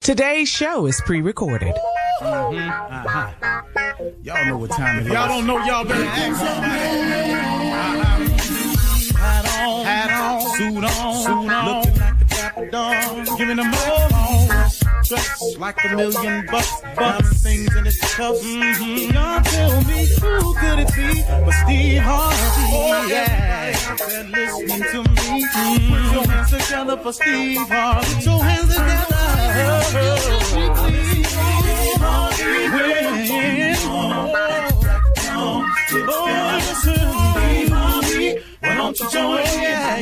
Today's show is pre-recorded. Y'all know what time it is. Y'all don't know, y'all better ask somebody. Hat on, suit on, looking like the Dapper Dawn, giving them all. Dressed like $1 million bucks, diamond things in its cuffs. Y'all tell me who could it be but Steve Harvey? Oh yeah, and listening to me. Put your hands together for Steve Harvey. Put your hands together. Steve Harvey, why don't you join? Yeah.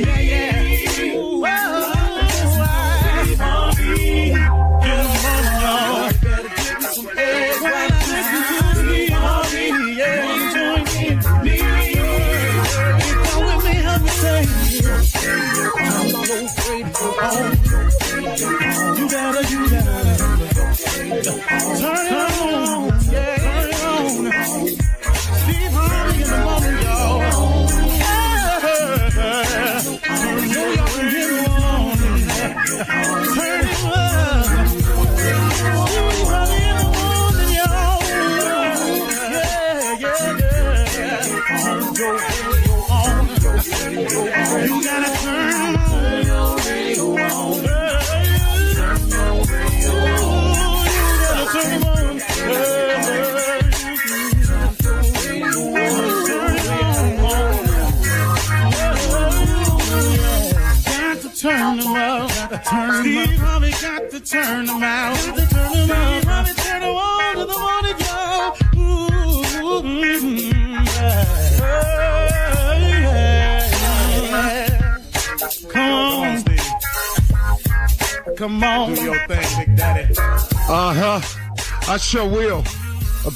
You gotta turn it on, turn it on. Steve Harvey in the morning, y'all. Turn it on. Turn it on. Steve Harvey in the morning, y'all. Yeah. You gotta turn your radio on. Turn them out, Steve Harvey got to turn them out. Steve Harvey turn them on to the morning, y'all. Come on, do your thing, Big Daddy. I sure will.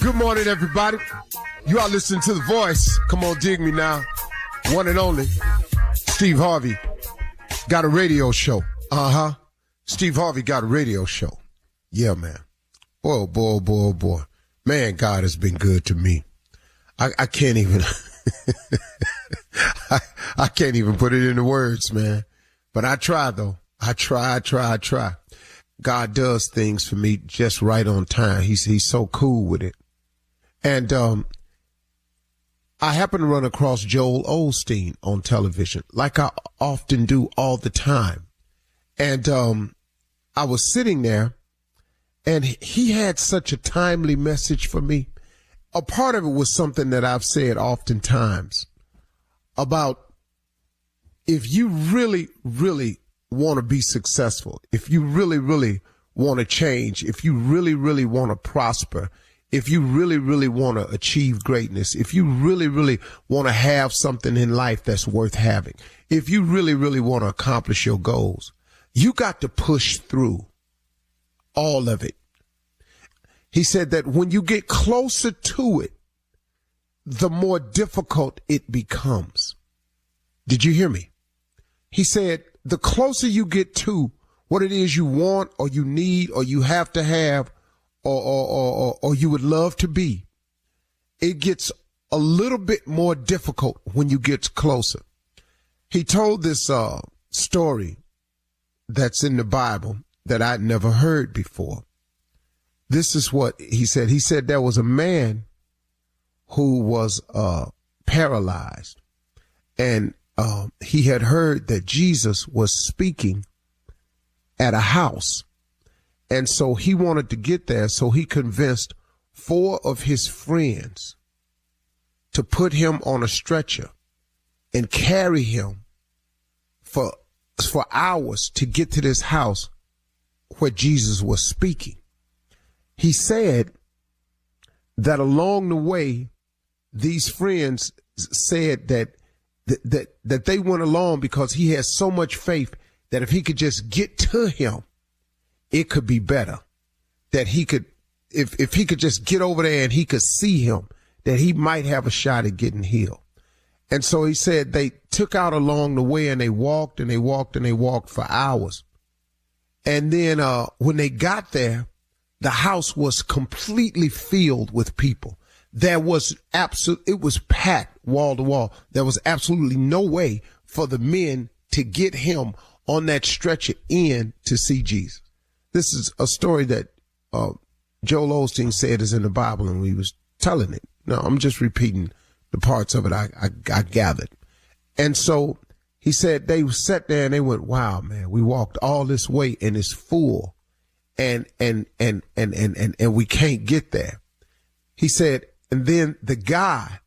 Good morning, everybody. You are listening to The Voice. Come on, dig me now. One and only, Steve Harvey. Got a radio show. Steve Harvey got a radio show. Yeah, man. Boy. Man, God has been good to me. I can't even, I can't even put it into words, man. But I try, though. I try. God does things for me just right on time. He's so cool with it. And, I happened to run across Joel Osteen on television, like I often do all the time. And I was sitting there, and he had such a timely message for me. A part of it was something that I've said oftentimes about if you really, really want to be successful, if you really, really want to change, if you really, really want to prosper, if you really, really want to achieve greatness, if you really, really want to have something in life that's worth having, if you really, really want to accomplish your goals, you got to push through all of it. He said that when you get closer to it, the more difficult it becomes. Did you hear me? He said the closer you get to what it is you want or you need or you have to have, or you would love to be, it gets a little bit more difficult when you get closer. He told this story that's in the Bible that I'd never heard before. This is what he said. He said there was a man who was paralyzed, and he had heard that Jesus was speaking at a house. And so he wanted to get there, so he convinced 4 of his friends to put him on a stretcher and carry him for hours to get to this house where Jesus was speaking. He said that along the way, these friends said that they went along because he had so much faith that if he could just get to him, it could be better. That he could, if he could just get over there and he could see him, that he might have a shot at getting healed. And so he said they took out along the way and they walked and they walked and they walked for hours. And then when they got there, the house was completely filled with people. There was it was packed wall to wall. There was absolutely no way for the men to get him on that stretcher in to see Jesus. This is a story that Joel Osteen said is in the Bible, and we was telling it. No, I'm just repeating the parts of it I gathered. And so he said they sat there and they went, wow, man, we walked all this way and it's full and we can't get there. He said, and then the guy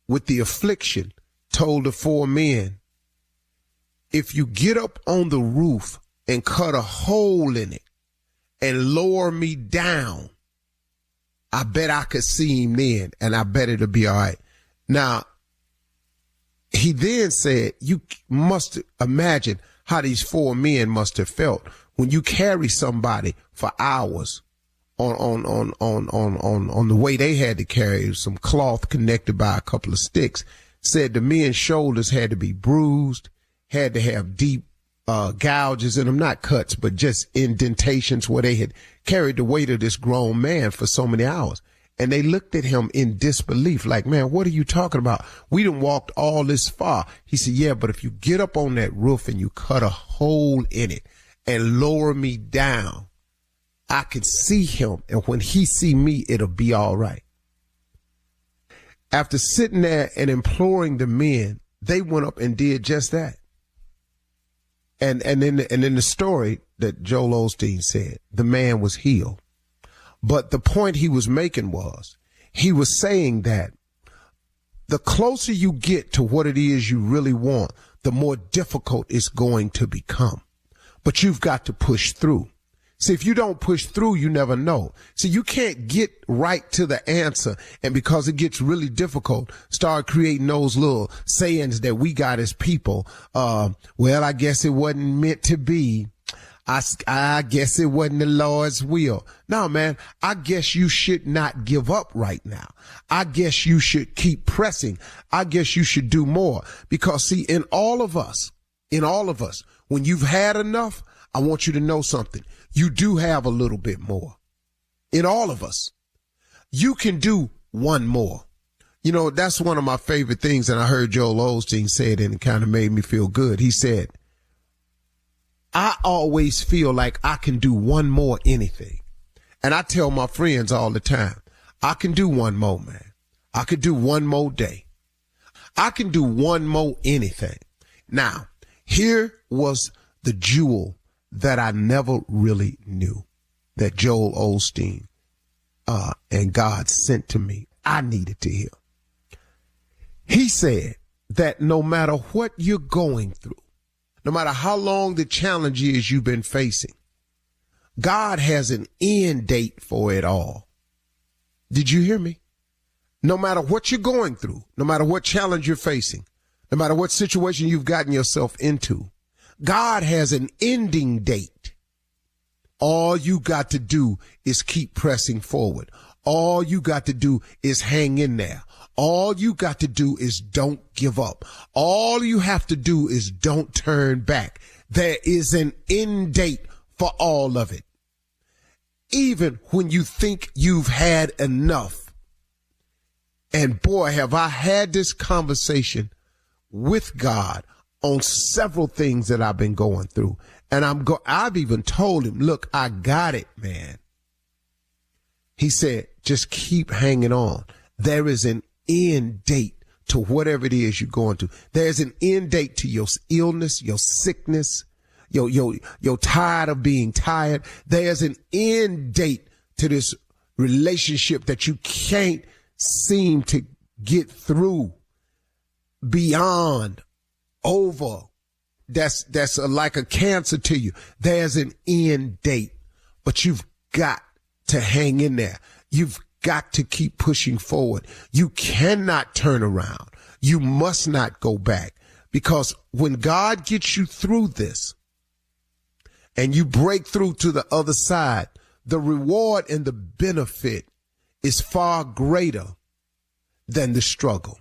with the affliction told the 4 men, if you get up on the roof and cut a hole in it and lower me down, I bet I could see him then, and I bet it'll be all right. Now, he then said, you must imagine how these 4 men must have felt when you carry somebody for hours on the way they had to carry some cloth connected by a couple of sticks. Said the men's shoulders had to be bruised, had to have deep gouges in them, not cuts, but just indentations where they had carried the weight of this grown man for so many hours. And they looked at him in disbelief, like, man, what are you talking about? We done walked all this far. He said, yeah, but if you get up on that roof and you cut a hole in it and lower me down, I can see him. And when he see me, it'll be all right. After sitting there and imploring the men, they went up and did just that. And in the story that Joel Osteen said, the man was healed. But the point he was making was, he was saying that the closer you get to what it is you really want, the more difficult it's going to become. But you've got to push through. See, if you don't push through, you never know. See, you can't get right to the answer, and because it gets really difficult, start creating those little sayings that we got as people. Well, I guess it wasn't meant to be. I guess it wasn't the Lord's will. No, man, I guess you should not give up right now. I guess you should keep pressing. I guess you should do more. Because see, in all of us, when you've had enough, I want you to know something. You do have a little bit more. In all of us, you can do one more. You know, that's one of my favorite things, and I heard Joel Osteen say it, and it kind of made me feel good. He said, I always feel like I can do one more anything. And I tell my friends all the time, I can do one more, man. I could do one more day. I can do one more anything. Now, here was the jewel that I never really knew that Joel Osteen and God sent to me. I needed to hear. He said that no matter what you're going through, no matter how long the challenge is you've been facing, God has an end date for it all. Did you hear me? No matter what you're going through, no matter what challenge you're facing, no matter what situation you've gotten yourself into, God has an ending date. All you got to do is keep pressing forward. All you got to do is hang in there. All you got to do is don't give up. All you have to do is don't turn back. There is an end date for all of it. Even when you think you've had enough. And boy, have I had this conversation with God on several things that I've been going through. And I've even told him, look, I got it, man. He said, just keep hanging on. There is an end date to whatever it is you're going through. There's an end date to your illness, your sickness, you're tired of being tired. There's an end date to this relationship that you can't seem to get through, beyond, over. That's like a cancer to you. There's an end date, but you've got to hang in there. You've got to keep pushing forward. You cannot turn around. You must not go back, because when God gets you through this and you break through to the other side, the reward and the benefit is far greater than the struggle.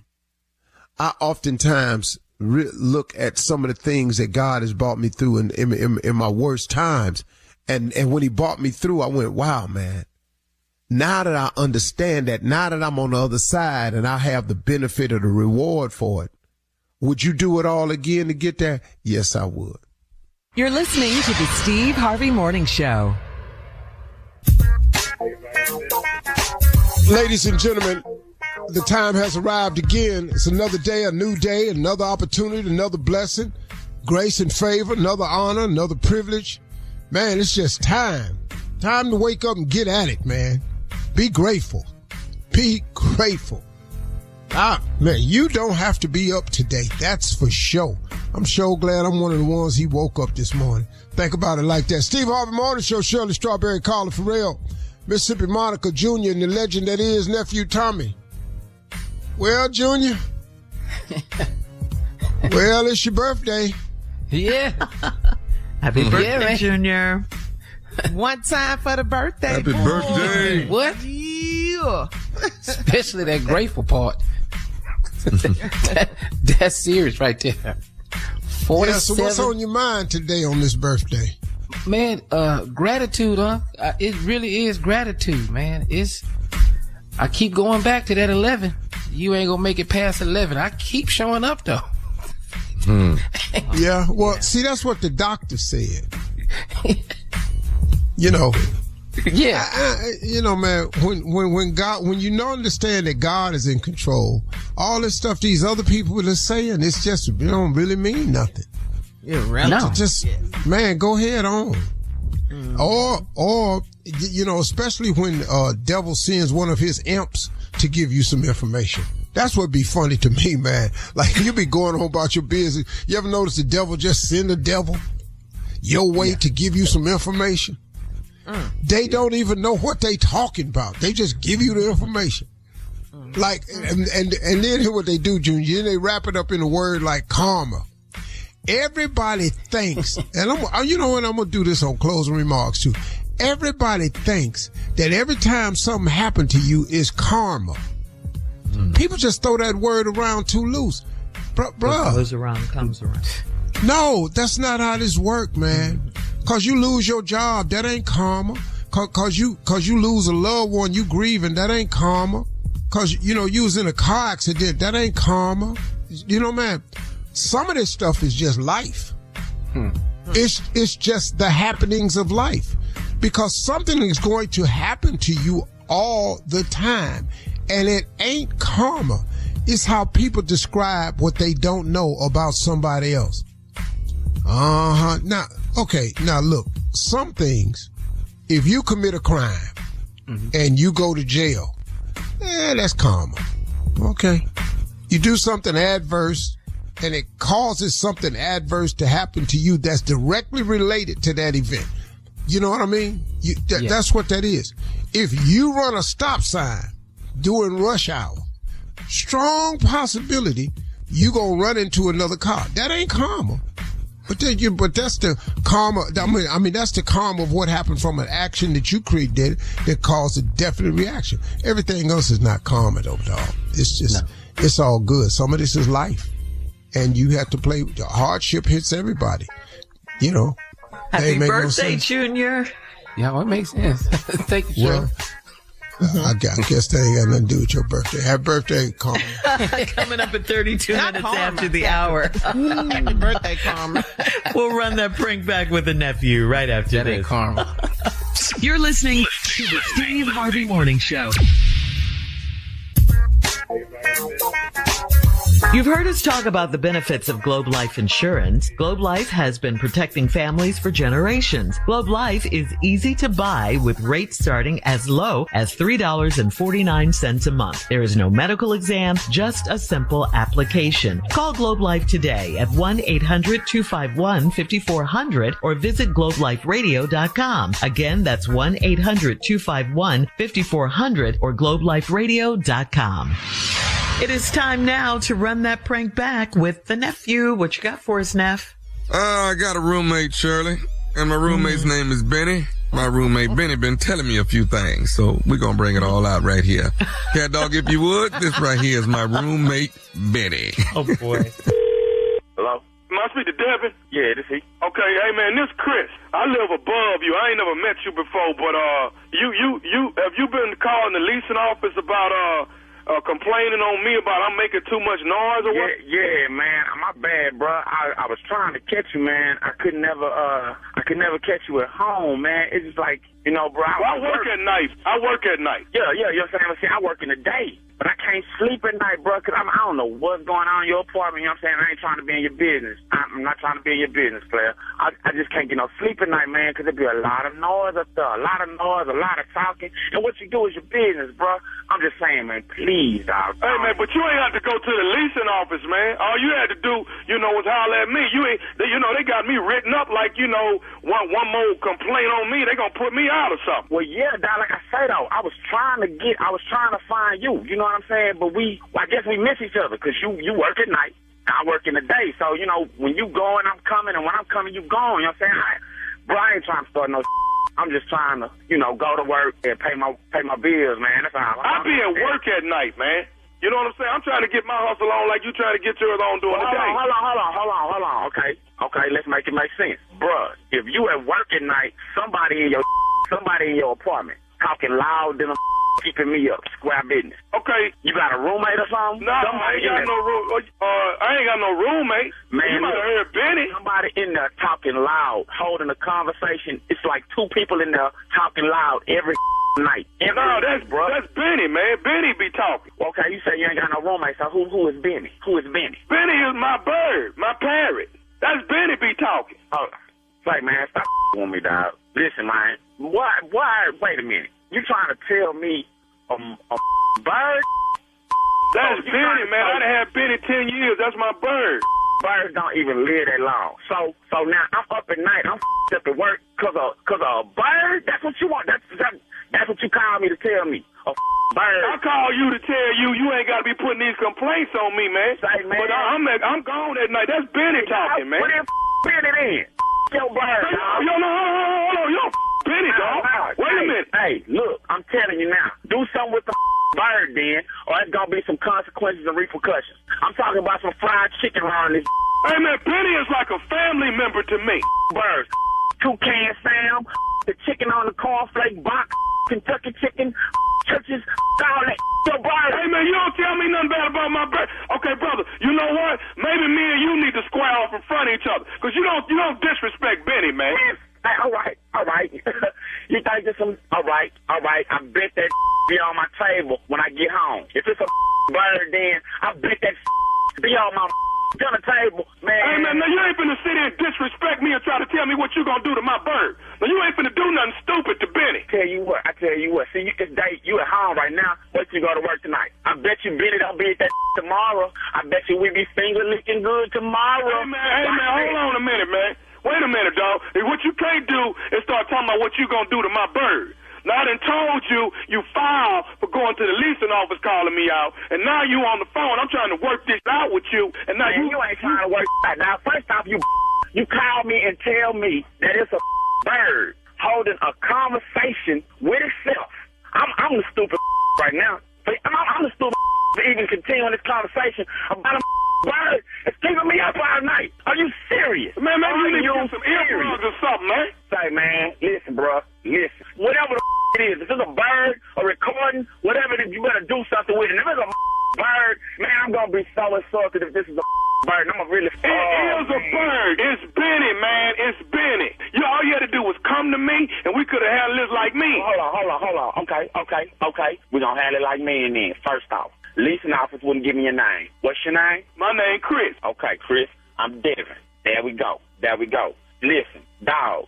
I oftentimes look at some of the things that God has brought me through in my worst times. And when he brought me through, I went, wow, man, now that I understand that, now that I'm on the other side and I have the benefit of the reward for it, would you do it all again to get there? Yes, I would. You're listening to the Steve Harvey Morning Show. Ladies and gentlemen, the time has arrived again. It's another day, a new day, another opportunity, another blessing, grace and favor, another honor, another privilege. Man, it's just time. Time to wake up and get at it, man. Be grateful. Be grateful. Man, you don't have to be up today. That's for sure. I'm so glad I'm one of the ones he woke up this morning. Think about it like that. Steve Harvey Morning Show, Shirley Strawberry, Carla Farrell, Mississippi Monica Jr., and the legend that is Nephew Tommy. Well, Junior. Well, it's your birthday. Yeah. Happy birthday, Junior. One time for the birthday. Happy birthday. What? Yeah. Especially that grateful part. That's serious right there. 47. Yeah, so what's on your mind today on this birthday? Man, gratitude, huh? It really is gratitude, man. I keep going back to that 11. You ain't gonna make it past 11. I keep showing up though. Yeah, well, see, that's what the doctor said. You know. Yeah. You know, man, when you understand that God is in control, all this stuff these other people are saying, it's just, it don't really mean nothing. Yeah, right. No. Just, man, go ahead on. Or, you know, especially when devil sends one of his imps to give you some information. That's what be funny to me, man. Like, you be going on about your business. You ever notice the devil just send the devil your way to give you some information? They don't even know what they talking about. They just give you the information. Like, and then hear what they do, Junior. Then they wrap it up in a word like karma. Everybody thinks, and you know what, I'm going to do this on closing remarks too. Everybody thinks that every time something happened to you is karma. People just throw that word around too loose. Bruh. What goes around comes around. No, that's not how this work, man. Cause you lose your job, that ain't karma. Cause you lose a loved one, you grieving, that ain't karma. Cause, you know, you was in a car accident, that ain't karma. You know, man, some of this stuff is just life. It's just the happenings of life. Because something is going to happen to you all the time. And it ain't karma. It's how people describe what they don't know about somebody else. Now, okay, now look, some things, if you commit a crime and you go to jail, that's karma. Okay. You do something adverse and it causes something adverse to happen to you that's directly related to that event. You know what I mean? That's what that is. If you run a stop sign during rush hour, strong possibility you gonna run into another car. That ain't karma. But that's the karma. I mean, that's the karma of what happened from an action that you created that caused a definite reaction. Everything else is not karma, though, dog. It's just, It's all good. Some of this is life, and you have to play. The hardship hits everybody. You know. Happy birthday, Junior. Yeah, well, it makes sense. Thank you, well, I guess that ain't got nothing to do with your birthday. Happy birthday, Carmen. Coming up at 32 minutes after the hour. Happy birthday, Carmen. We'll run that prank back with the nephew right after that this. Ain't Carmen. You're listening to the Steve Harvey Morning Show. You've heard us talk about the benefits of Globe Life Insurance. Globe Life has been protecting families for generations. Globe Life is easy to buy with rates starting as low as $3.49 a month. There is no medical exam, just a simple application. Call Globe Life today at 1-800-251-5400 or visit globeliferadio.com. Again, that's 1-800-251-5400 or globeliferadio.com. It is time now to run that prank back with the nephew. What you got for us, Neff? I got a roommate, Shirley, and my roommate's name is Benny. My roommate Benny been telling me a few things, so we're gonna bring it all out right here. Cat dog, if you would, this right here is my roommate Benny. Oh boy. Hello? Am I speak to Devin? Yeah, this he. Okay, hey man, this Chris. I live above you. I ain't never met you before, but you have you been calling the leasing office about complaining on me about I'm making too much noise or what? Yeah, man. My bad, bro. I was trying to catch you, man. I could never catch you at home, man. It's just like, you know, bro. I work at night. I work at night. Yeah, you know what I'm saying? I work in the day. But I can't sleep at night, bro, because I don't know what's going on in your apartment. You know what I'm saying? I ain't trying to be in your business. I'm not trying to be in your business, player. I just can't get no sleep at night, man, because there be a lot of noise up there. A lot of noise, a lot of talking. And what you do is your business, bro. I'm just saying, man, please, dog. Hey, man, but you ain't have to go to the leasing office, man. All you had to do, you know, was holler at me. They got me written up like, you know, one more complaint on me, they gonna put me out or something. Well, yeah, dog, like I say, though, I was trying to find you. You know what I'm saying? But I guess we miss each other because you work at night. I work in the day. So, you know, when you going, I'm coming, and when I'm coming, you going. You know what I'm saying? Bro, I ain't trying to start no I'm just trying to, you know, go to work and pay my bills, man. That's all. I be at work at night, man. You know what I'm saying? I'm trying to get my hustle on like you trying to get yours on during the day. Hold on. Okay, let's make it make sense. Bruh, if you at work at night, somebody in your apartment talking loud than a keeping me up, square business. Okay. You got a roommate or something? No, I ain't got no roommate. Man, you might have heard Benny. Somebody in there talking loud, holding a conversation. It's like two people in there talking loud every night. That's Benny, man. Benny be talking. Okay, you say you ain't got no roommate, so who is Benny? Who is Benny? Benny is my bird, my parrot. That's Benny be talking. Oh, say, man, stop on me, dog. Listen, man. Why? Wait a minute. You trying to tell me a bird? That's Benny, man. I done had Benny 10 years. That's my bird. Birds don't even live that long. So now I'm up at night. I'm up at work because of a bird? That's what you want? That's what you call me to tell me? A bird? I call you to tell you ain't got to be putting these complaints on me, man. Say, man. But I'm gone at night. That's Benny talking, man. Put in Benny in. Your bird, dog. Hold on. Yo, Benny, dog. Wait a minute. Hey, look, I'm telling you now. Do something with the bird then, or it's going to be some consequences and repercussions. I'm talking about some fried chicken around this. Hey, man, Benny is like a family member to me. Birds. Toucan Sam, the chicken on the cornflake box, Kentucky chicken, churches, all that. Your bird. Hey, man, you don't tell me nothing bad about my bird. Okay, brother, you know what? Maybe me and you need to square off in front of each other, because you don't disrespect Benny, man. Hey, all right. You think this some? All right. I bet that be on my table when I get home. If it's a bird, then I bet that be on my dinner table, man. Hey, man, now you ain't finna sit here and disrespect me and try to tell me what you gonna do to my bird. Now you ain't finna do nothing stupid to Benny. I tell you what. See, it's day. You at home right now. Wait till you go to work tonight. I bet you Benny don't be at that tomorrow. I bet you we be finger licking good tomorrow. Hey, man, hold on a minute, man. Wait a minute, dog. What you can't do is start talking about what you gonna do to my bird. Now, I done told you filed for going to the leasing office calling me out, and now you on the phone. I'm trying to work this out with you, and now man, you ain't trying to work that. Now, first off, you call me and tell me that it's a bird holding a conversation with itself. I'm the stupid right now. I'm the stupid to even continue this conversation about a bird. It's keeping me up all night. Are you serious? Man, maybe you need to get some earplugs or something, man. Say, man, listen, bro. Listen. Whatever the it is, if it's a bird, a recording, whatever it is, you better do something with it. And if it's a bird, man, I'm going to be so insulted if this is a bird. I'm going to really... It is a bird. It's Benny, man. It's Benny. All you had to do was come to me, and we could have handled this like me. Hold on. Okay. We're going to handle it like me and then. First off, leasing office wouldn't give me a name. What's your name? My name Chris. Okay, Chris. I'm Devin. There we go. Listen, dog,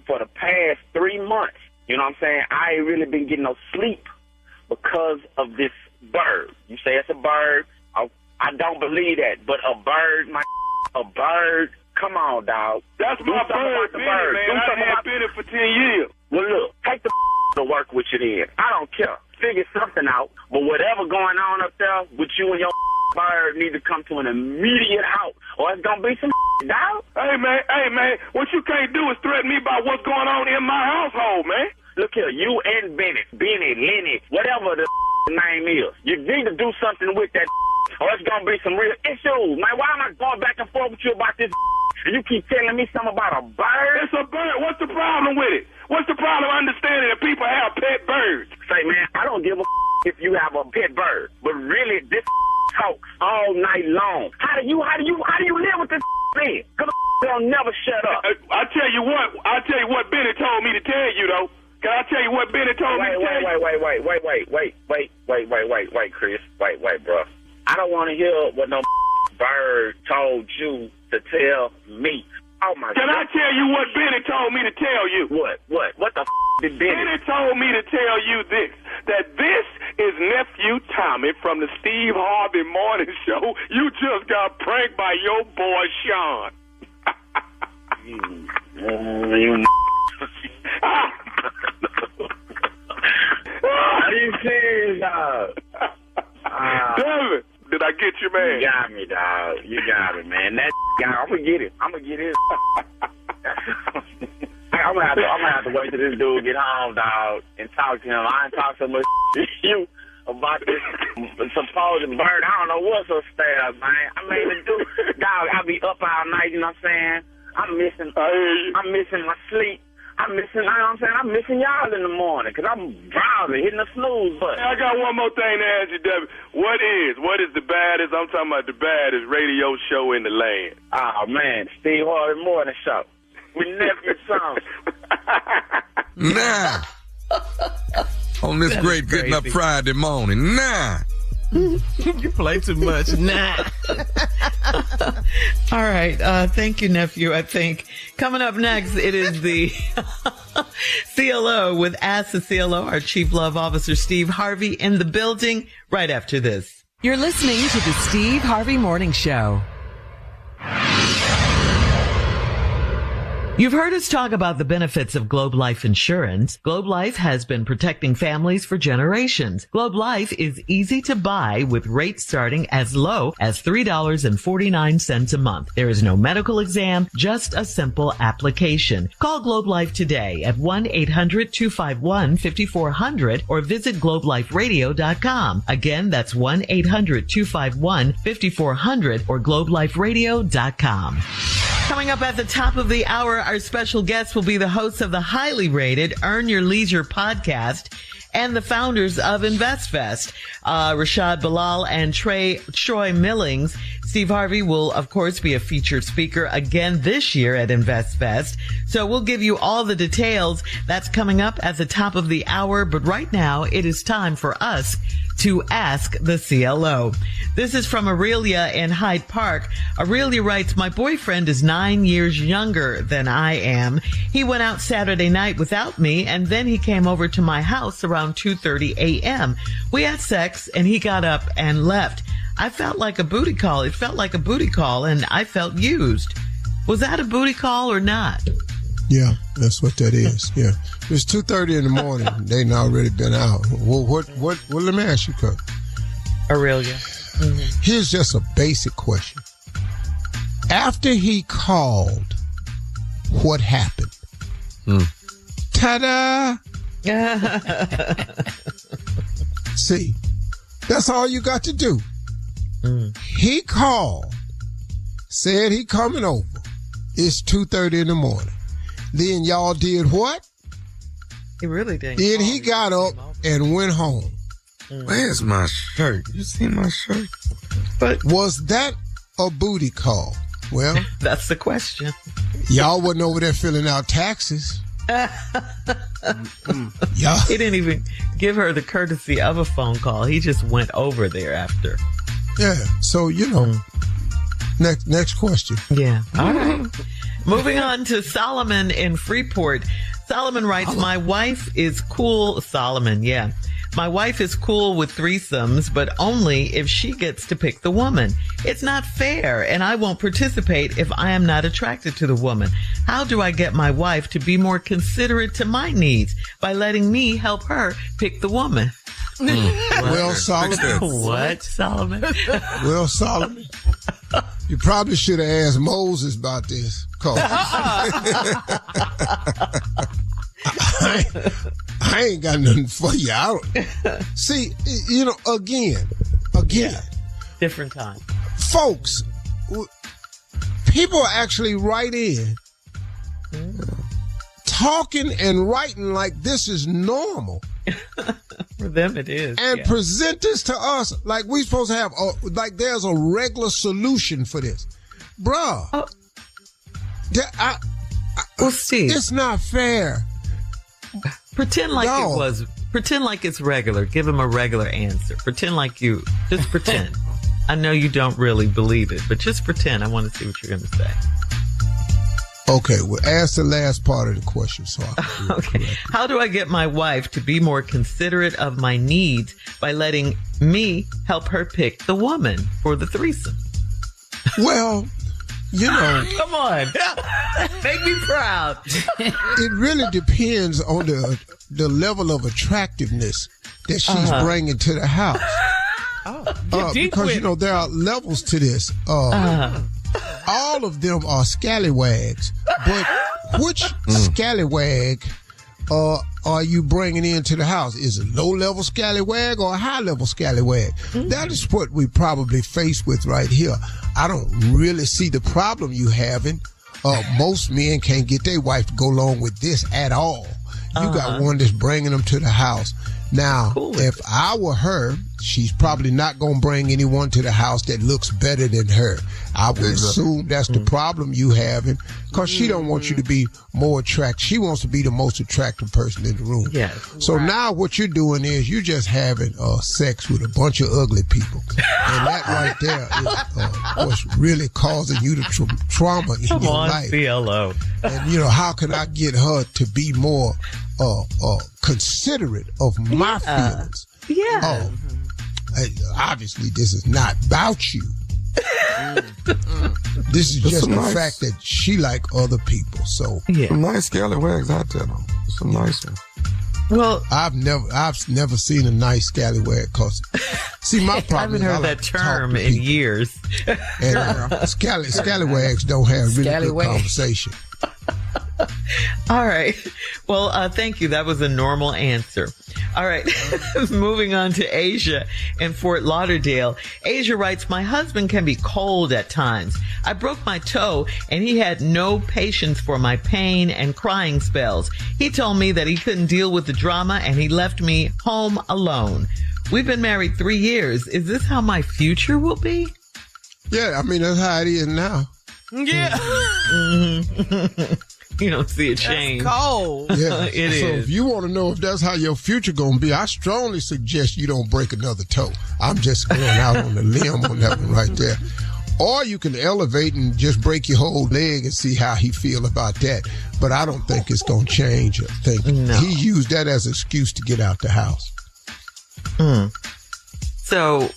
for the past 3 months, you know what I'm saying, I ain't really been getting no sleep because of this bird. You say it's a bird. I don't believe that, but a bird, come on, dog. That's my bird, Benny, man. I had Benny for 10 years. Well, look, take the to work with you then. I don't care. Figure something out, but whatever going on up there with you and your bird need to come to an immediate halt, or it's gonna be some dog. Hey man, what you can't do is threaten me about what's going on in my household, man. Look here, you and Benny, Lenny, whatever the name is, you need to do something with that, or it's gonna be some real issues, man. Why am I going back and forth with you about this? And you keep telling me something about a bird? It's a bird. What's the problem with it? What's the problem understanding that people have pet birds? Say, man, I don't give a if you have a pet bird. Benny told me to tell you? Wait, Chris. Wait, bro. I don't want to hear what no bird told you to tell me. Oh, my God. Can I tell you what Benny told me to tell you? What? What the did Benny? Benny told me to tell you this, that this is nephew Tommy from the Steve Harvey Morning Show. You just got pranked by your boy Sean. Are you serious, dog? David, did I get you, man? You got me, dog. You got me, man. That guy, I'm gonna get it. I'm gonna get it. I'm gonna have to wait till this dude get home, dog, and talk to him. I ain't talk so much to you about this supposed bird. I don't know what's upstairs, man. I mean, the dude, dog, I be up all night. You know what I'm saying? I'm missing my sleep. I'm missing y'all in the morning because I'm drowsy, hitting the snooze button. I got one more thing to ask you, Debbie. What is the baddest, I'm talking about the baddest radio show in the land? Oh, man, Steve Harvey Morning Show. With nephew song. Nah. On this great Getting Up Friday morning. Nah. You play too much. Nah. All right. Thank you, nephew, I think. Coming up next, it is the CLO with Ask the CLO, our Chief Love Officer, Steve Harvey, in the building right after this. You're listening to the Steve Harvey Morning Show. You've heard us talk about the benefits of Globe Life Insurance. Globe Life has been protecting families for generations. Globe Life is easy to buy with rates starting as low as $3.49 a month. There is no medical exam, just a simple application. Call Globe Life today at 1-800-251-5400 or visit globeliferadio.com. Again, that's 1-800-251-5400 or globeliferadio.com. Coming up at the top of the hour, our special guest will be the hosts of the highly rated Earn Your Leisure podcast and the founders of InvestFest, Rashad Bilal and Troy Millings. Steve Harvey will, of course, be a featured speaker again this year at InvestFest. So we'll give you all the details. That's coming up at the top of the hour. But right now, it is time for us to ask the CLO. This is from Aurelia in Hyde Park. Aurelia writes, my boyfriend is 9 years younger than I am. He went out Saturday night without me, and then he came over to my house around 2:30 a.m. We had sex, and he got up and left. I felt like a booty call. It felt like a booty call, and I felt used. Was that a booty call or not? Yeah, that's what that is. Yeah. It's 2:30 in the morning. They'd already been out. Well, let me ask you, Kurt. Aurelia. Mm-hmm. Here's just a basic question. After he called, what happened? Ta-da! See, that's all you got to do. He called, said he coming over. It's 2:30 in the morning. Then y'all did what? He really did. Then he got up and went home. Where's my shirt? You see my shirt? But was that a booty call? Well, that's the question. Y'all wasn't over there filling out taxes. Y'all. He didn't even give her the courtesy of a phone call. He just went over there after. Yeah. So, next question. Yeah. All right. Moving on to Solomon in Freeport. Solomon writes, my wife is cool. Solomon, yeah. My wife is cool with threesomes, but only if she gets to pick the woman. It's not fair, and I won't participate if I am not attracted to the woman. How do I get my wife to be more considerate to my needs by letting me help her pick the woman? Well, Solomon. What, Solomon? Well, Solomon, you probably should have asked Moses about this. I ain't got nothing for you. See, again. Yeah. Different time. Folks, people actually write in talking and writing like this is normal. For them it is. And present this to us like we supposed to have, like there's a regular solution for this. Bruh. Oh. Well, Steve. It's not fair. Pretend like it was. Pretend like it's regular. Give him a regular answer. Pretend like you. Just pretend. I know you don't really believe it, but just pretend. I want to see what you're going to say. Okay, well, ask the last part of the question. So okay. How do I get my wife to be more considerate of my needs by letting me help her pick the woman for the threesome? Well, you know. Come on. Make me proud. It really depends on the level of attractiveness that she's bringing to the house. Because, you know, there are levels to this. All of them are scallywags, but which scallywag are you bringing into the house? Is it a low-level scallywag or a high-level scallywag? That is what we probably face with right here. I don't really see the problem you having. Most men can't get their wife to go along with this at all. You got one that's bringing them to the house. Now, if I were her, she's probably not going to bring anyone to the house that looks better than her. I would assume that's the problem you having, because she don't want you to be more attractive. She wants to be the most attractive person in the room. Yes. So now what you're doing is you're just having sex with a bunch of ugly people. And that right there is what's really causing you the trauma in your life. CLO. And, you know, how can I get her to be more considerate of my feelings? Yeah. Obviously, this is not about you. This is just the fact that she like other people. So some nice scallywags out there, though. Some nice ones. Well, I've never seen a nice scallywag. Cause see, my problem. I haven't heard that term in years. And scallywags don't have really good conversation. All right. Well, thank you. That was a normal answer. All right. Moving on to Asia in Fort Lauderdale. Asia writes, my husband can be cold at times. I broke my toe and he had no patience for my pain and crying spells. He told me that he couldn't deal with the drama and he left me home alone. We've been married 3 years. Is this how my future will be? Yeah, I mean, that's how it is now. Yeah. You don't see a change. That's cold. Yeah. It is. So if you want to know if that's how your future going to be, I strongly suggest you don't break another toe. I'm just going out on a limb on that one right there. Or you can elevate and just break your whole leg and see how he feel about that. But I don't think it's going to change. I think he used that as an excuse to get out the house. So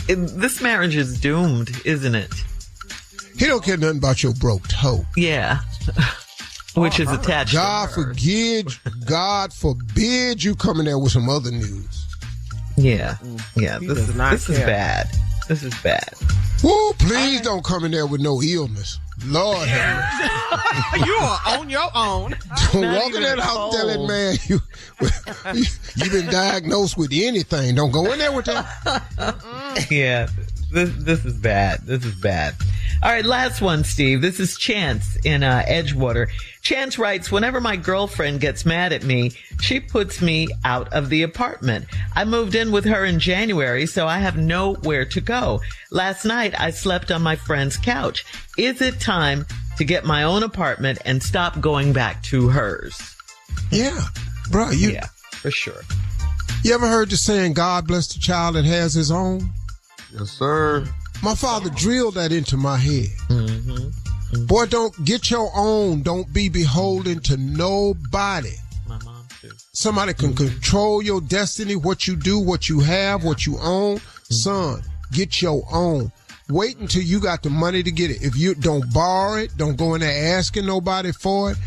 this marriage is doomed, isn't it? He don't care nothing about your broke toe. Yeah. Which is attached God to her. God forbid you come in there with some other news. Yeah. Yeah. This is bad. This is bad. Woo, please don't come in there with no illness. Lord have mercy. You are on your own. Don't walk in that house telling man you've been diagnosed with anything. Don't go in there with that. Yeah. This is bad. This is bad. All right, last one, Steve. This is Chance in Edgewater. Chance writes, whenever my girlfriend gets mad at me, she puts me out of the apartment. I moved in with her in January, so I have nowhere to go. Last night, I slept on my friend's couch. Is it time to get my own apartment and stop going back to hers? Yeah, bro. Yeah, for sure. You ever heard the saying, God bless the child that has his own? Yes, sir. My father drilled that into my head. Boy, don't get your own. Don't be beholden to nobody. My mom too. Somebody can control your destiny, what you do, what you have, what you own. Son, get your own. Wait until you got the money to get it. If you don't borrow it, don't go in there asking nobody for it.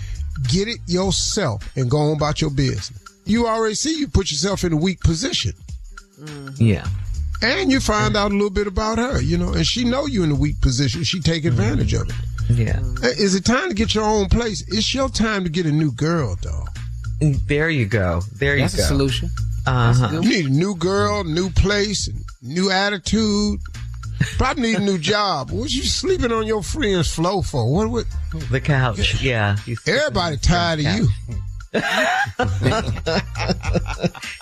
Get it yourself and go on about your business. You already see you put yourself in a weak position. Yeah. And you find out a little bit about her, you know, and she know you in a weak position. She take advantage of it. Yeah. Is it time to get your own place? It's your time to get a new girl, dog. There you go. That's a solution. You need a new girl, new place, new attitude. Probably need a new job. What you sleeping on your friend's floor for? What? The couch. Yeah. Everybody tired of you.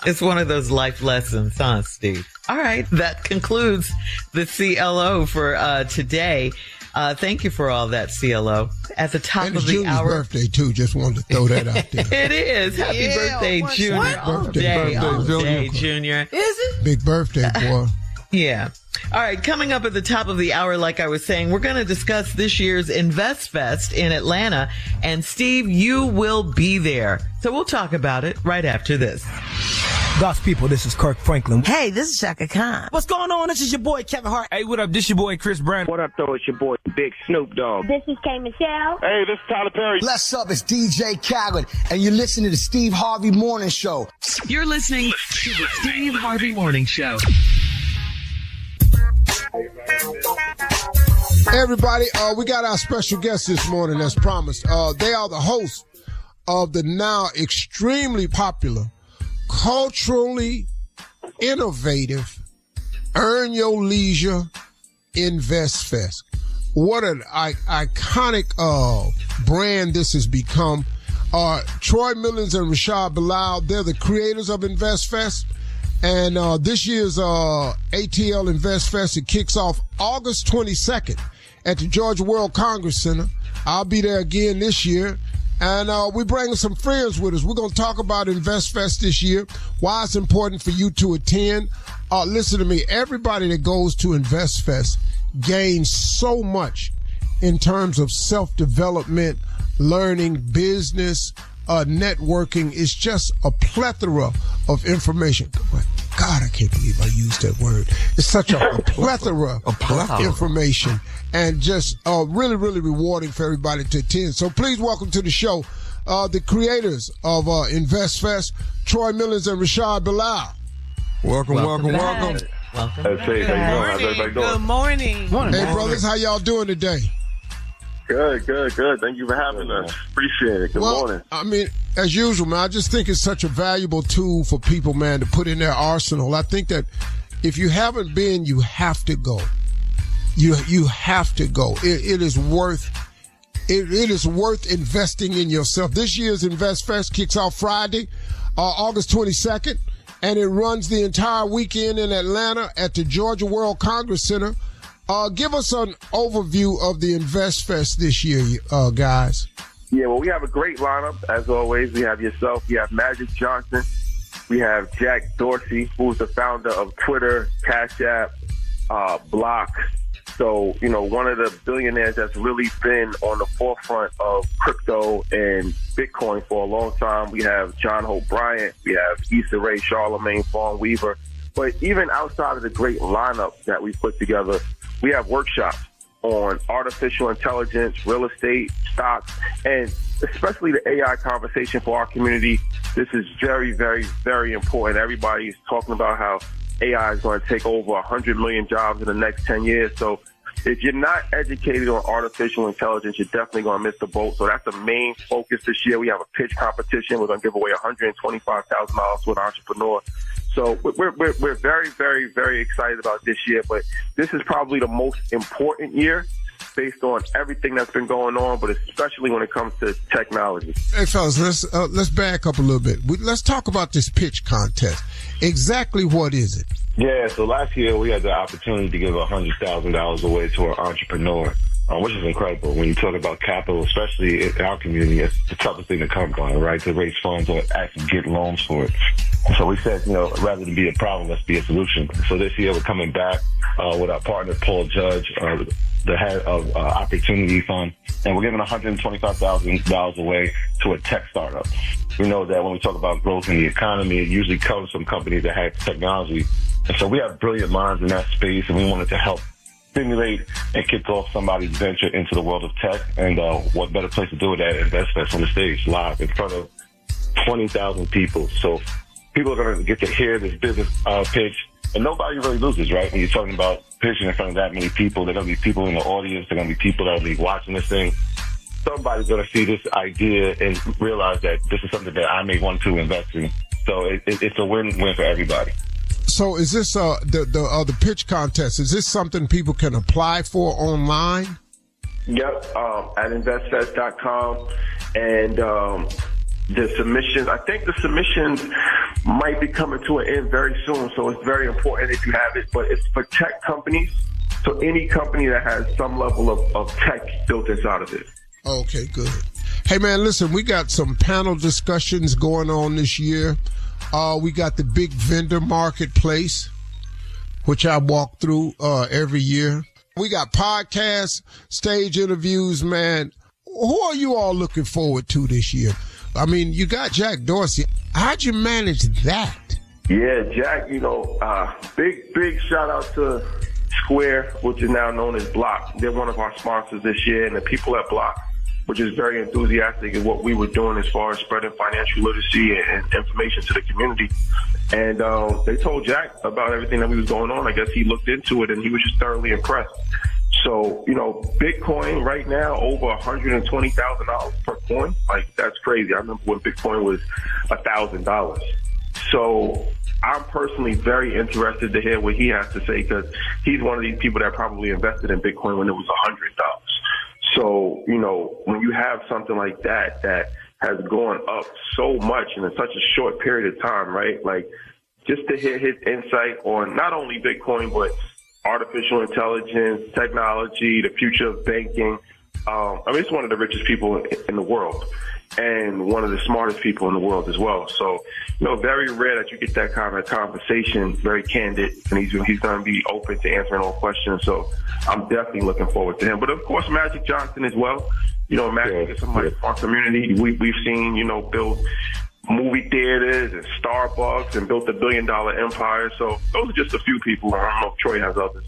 It's one of those life lessons, huh, Steve? All right. That concludes the CLO for today. Thank you for all that, CLO. At the top and of it's the Junior's hour. birthday, too. Just wanted to throw that out there. It is. Happy birthday, Junior. All day, Junior. Is it? Big birthday, boy. Yeah. All right. Coming up at the top of the hour, like I was saying, we're going to discuss this year's Invest Fest in Atlanta. And Steve, you will be there. So we'll talk about it right after this. God's people, this is Kirk Franklin. Hey, this is Shaka Khan. What's going on? This is your boy Kevin Hart. Hey, what up? This your boy Chris Brown. What up, though? It's your boy Big Snoop Dogg. This is K. Michelle. Hey, this is Tyler Perry. What's up? It's DJ Khaled, and you're listening to the Steve Harvey Morning Show. You're listening to the Steve Harvey Morning Show. Everybody, we got our special guest this morning as promised. They are the hosts of the now extremely popular, culturally innovative, Earn Your Leisure Invest Fest. What an iconic brand this has become. Troy Millens and Rashad Bilal, they're the creators of Invest Fest. And this year's ATL Invest Fest, it kicks off August 22nd at the Georgia World Congress Center. I'll be there again this year. And we're bringing some friends with us. We're going to talk about Invest Fest this year, why it's important for you to attend. Listen to me. Everybody that goes to Invest Fest gains so much in terms of self-development, learning, business, networking. It's just a plethora of information. God, I can't believe I used that word. It's such a plethora of information and just really, really rewarding for everybody to attend. So please welcome to the show the creators of Invest Fest, Troy Millens and Rashad Bilal. Welcome. Welcome. Hey, how you doing? How's everybody doing? Good morning. Hey, brothers, how y'all doing today? Good. Thank you for having us. Appreciate it. Good morning. I mean, as usual, man, I just think it's such a valuable tool for people, man, to put in their arsenal. I think that if you haven't been, you have to go. You have to go. It is worth investing in yourself. This year's Invest Fest kicks off Friday, August 22nd, and it runs the entire weekend in Atlanta at the Georgia World Congress Center. Give us an overview of the Invest Fest this year, guys. Yeah, well, we have a great lineup, as always. We have yourself. We have Magic Johnson. We have Jack Dorsey, who's the founder of Twitter, Cash App, Block. So, one of the billionaires that's really been on the forefront of crypto and Bitcoin for a long time. We have John Hope Bryant. We have Issa Rae, Charlamagne, Fawn Weaver. But even outside of the great lineup that we put together, we have workshops on artificial intelligence, real estate, stocks, and especially the AI conversation for our community. This is very, very, very important. Everybody is talking about how AI is going to take over 100 million jobs in the next 10 years. So if you're not educated on artificial intelligence, you're definitely going to miss the boat. So that's the main focus this year. We have a pitch competition. We're going to give away $125,000 to an entrepreneur. So we're very, very, very excited about this year. But this is probably the most important year based on everything that's been going on, but especially when it comes to technology. Hey, fellas, let's back up a little bit. Let's talk about this pitch contest. Exactly what is it? Yeah, so last year we had the opportunity to give $100,000 away to an entrepreneur, which is incredible. When you talk about capital, especially in our community, it's the toughest thing to come by, right? To raise funds or actually get loans for it. So we said, rather than be a problem, let's be a solution. So this year we're coming back with our partner, Paul Judge, the head of Opportunity Fund, and we're giving $125,000 away to a tech startup. We know that when we talk about growth in the economy, it usually comes from companies that have technology. And so we have brilliant minds in that space, and we wanted to help stimulate and kick off somebody's venture into the world of tech. And what better place to do it at Invest Fest on the stage, live in front of 20,000 people. So people are going to get to hear this business pitch, and nobody really loses, right? When you're talking about pitching in front of that many people, there are going to be people in the audience, there are going to be people that will be watching this thing. Somebody's going to see this idea and realize that this is something that I may want to invest in. So it's a win-win for everybody. So is this the pitch contest? Is this something people can apply for online? Yep, at investfest.com. And the submissions, I think the submissions might be coming to an end very soon. So it's very important if you have it. But it's for tech companies. So any company that has some level of tech built inside of it. Okay, good. Hey, man, listen, we got some panel discussions going on this year. We got the big vendor marketplace, which I walk through every year. We got podcasts, stage interviews, man. Who are you all looking forward to this year? I mean, you got Jack Dorsey. How'd you manage that? Yeah, Jack, big shout out to Square, which is now known as Block. They're one of our sponsors this year, and the people at Block, which is very enthusiastic in what we were doing as far as spreading financial literacy and information to the community. And they told Jack about everything that was going on. I guess he looked into it, and he was just thoroughly impressed. So, Bitcoin right now over $120,000 per coin. Like, that's crazy. I remember when Bitcoin was $1,000. So I'm personally very interested to hear what he has to say, because he's one of these people that probably invested in Bitcoin when it was $100. So, when you have something like that has gone up so much in such a short period of time, right? Like, just to hear his insight on not only Bitcoin, but artificial intelligence, technology, the future of banking. He's one of the richest people in the world and one of the smartest people in the world as well. So, very rare that you get that kind of conversation, very candid, and he's going to be open to answering all questions. So I'm definitely looking forward to him. But of course, Magic Johnson as well. Magic is somebody in our community. We've seen, build movie theaters and Starbucks and built $1 billion empire. So those are just a few people. I don't know if Troy has others.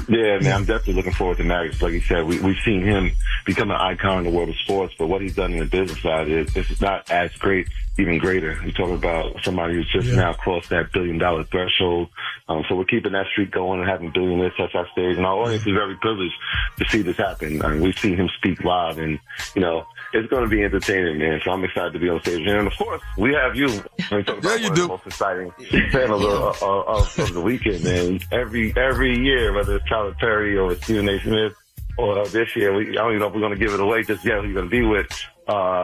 Yeah, man, I'm definitely looking forward to Magic. Like you said, we've seen him become an icon in the world of sports, but what he's done in the business side is not as great, even greater. You're talking about somebody who's just now crossed that $1 billion threshold. So we're keeping that streak going and having billionaires touch our stage. And our audience is very privileged to see this happen. We've seen him speak live, and, it's going to be entertaining, man. So I'm excited to be on stage. And of course, we have you. When you talk about one of the most exciting panels of the weekend, man. Every year, whether it's Tyler Perry or Stephen A. Smith, or this year, I don't even know if we're going to give it away just yet who you're going to be with.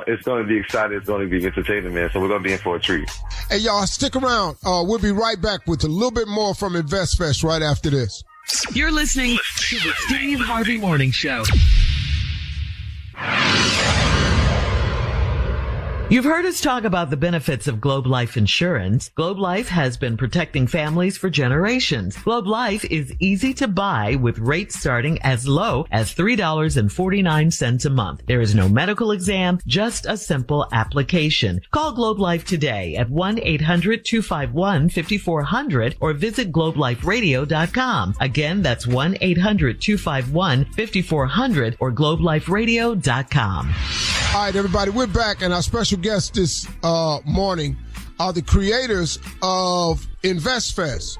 It's going to be exciting. It's going to be entertaining, man. So we're going to be in for a treat. Hey, y'all, stick around. We'll be right back with a little bit more from InvestFest right after this. You're listening to the Steve Harvey Morning Show. You've heard us talk about the benefits of Globe Life Insurance. Globe Life has been protecting families for generations. Globe Life is easy to buy with rates starting as low as $3.49 a month. There is no medical exam, just a simple application. Call Globe Life today at 1-800-251-5400 or visit globeliferadio.com. Again, that's 1-800-251-5400 or globeliferadio.com. All right, everybody, we're back, and our special guests this morning are the creators of InvestFest,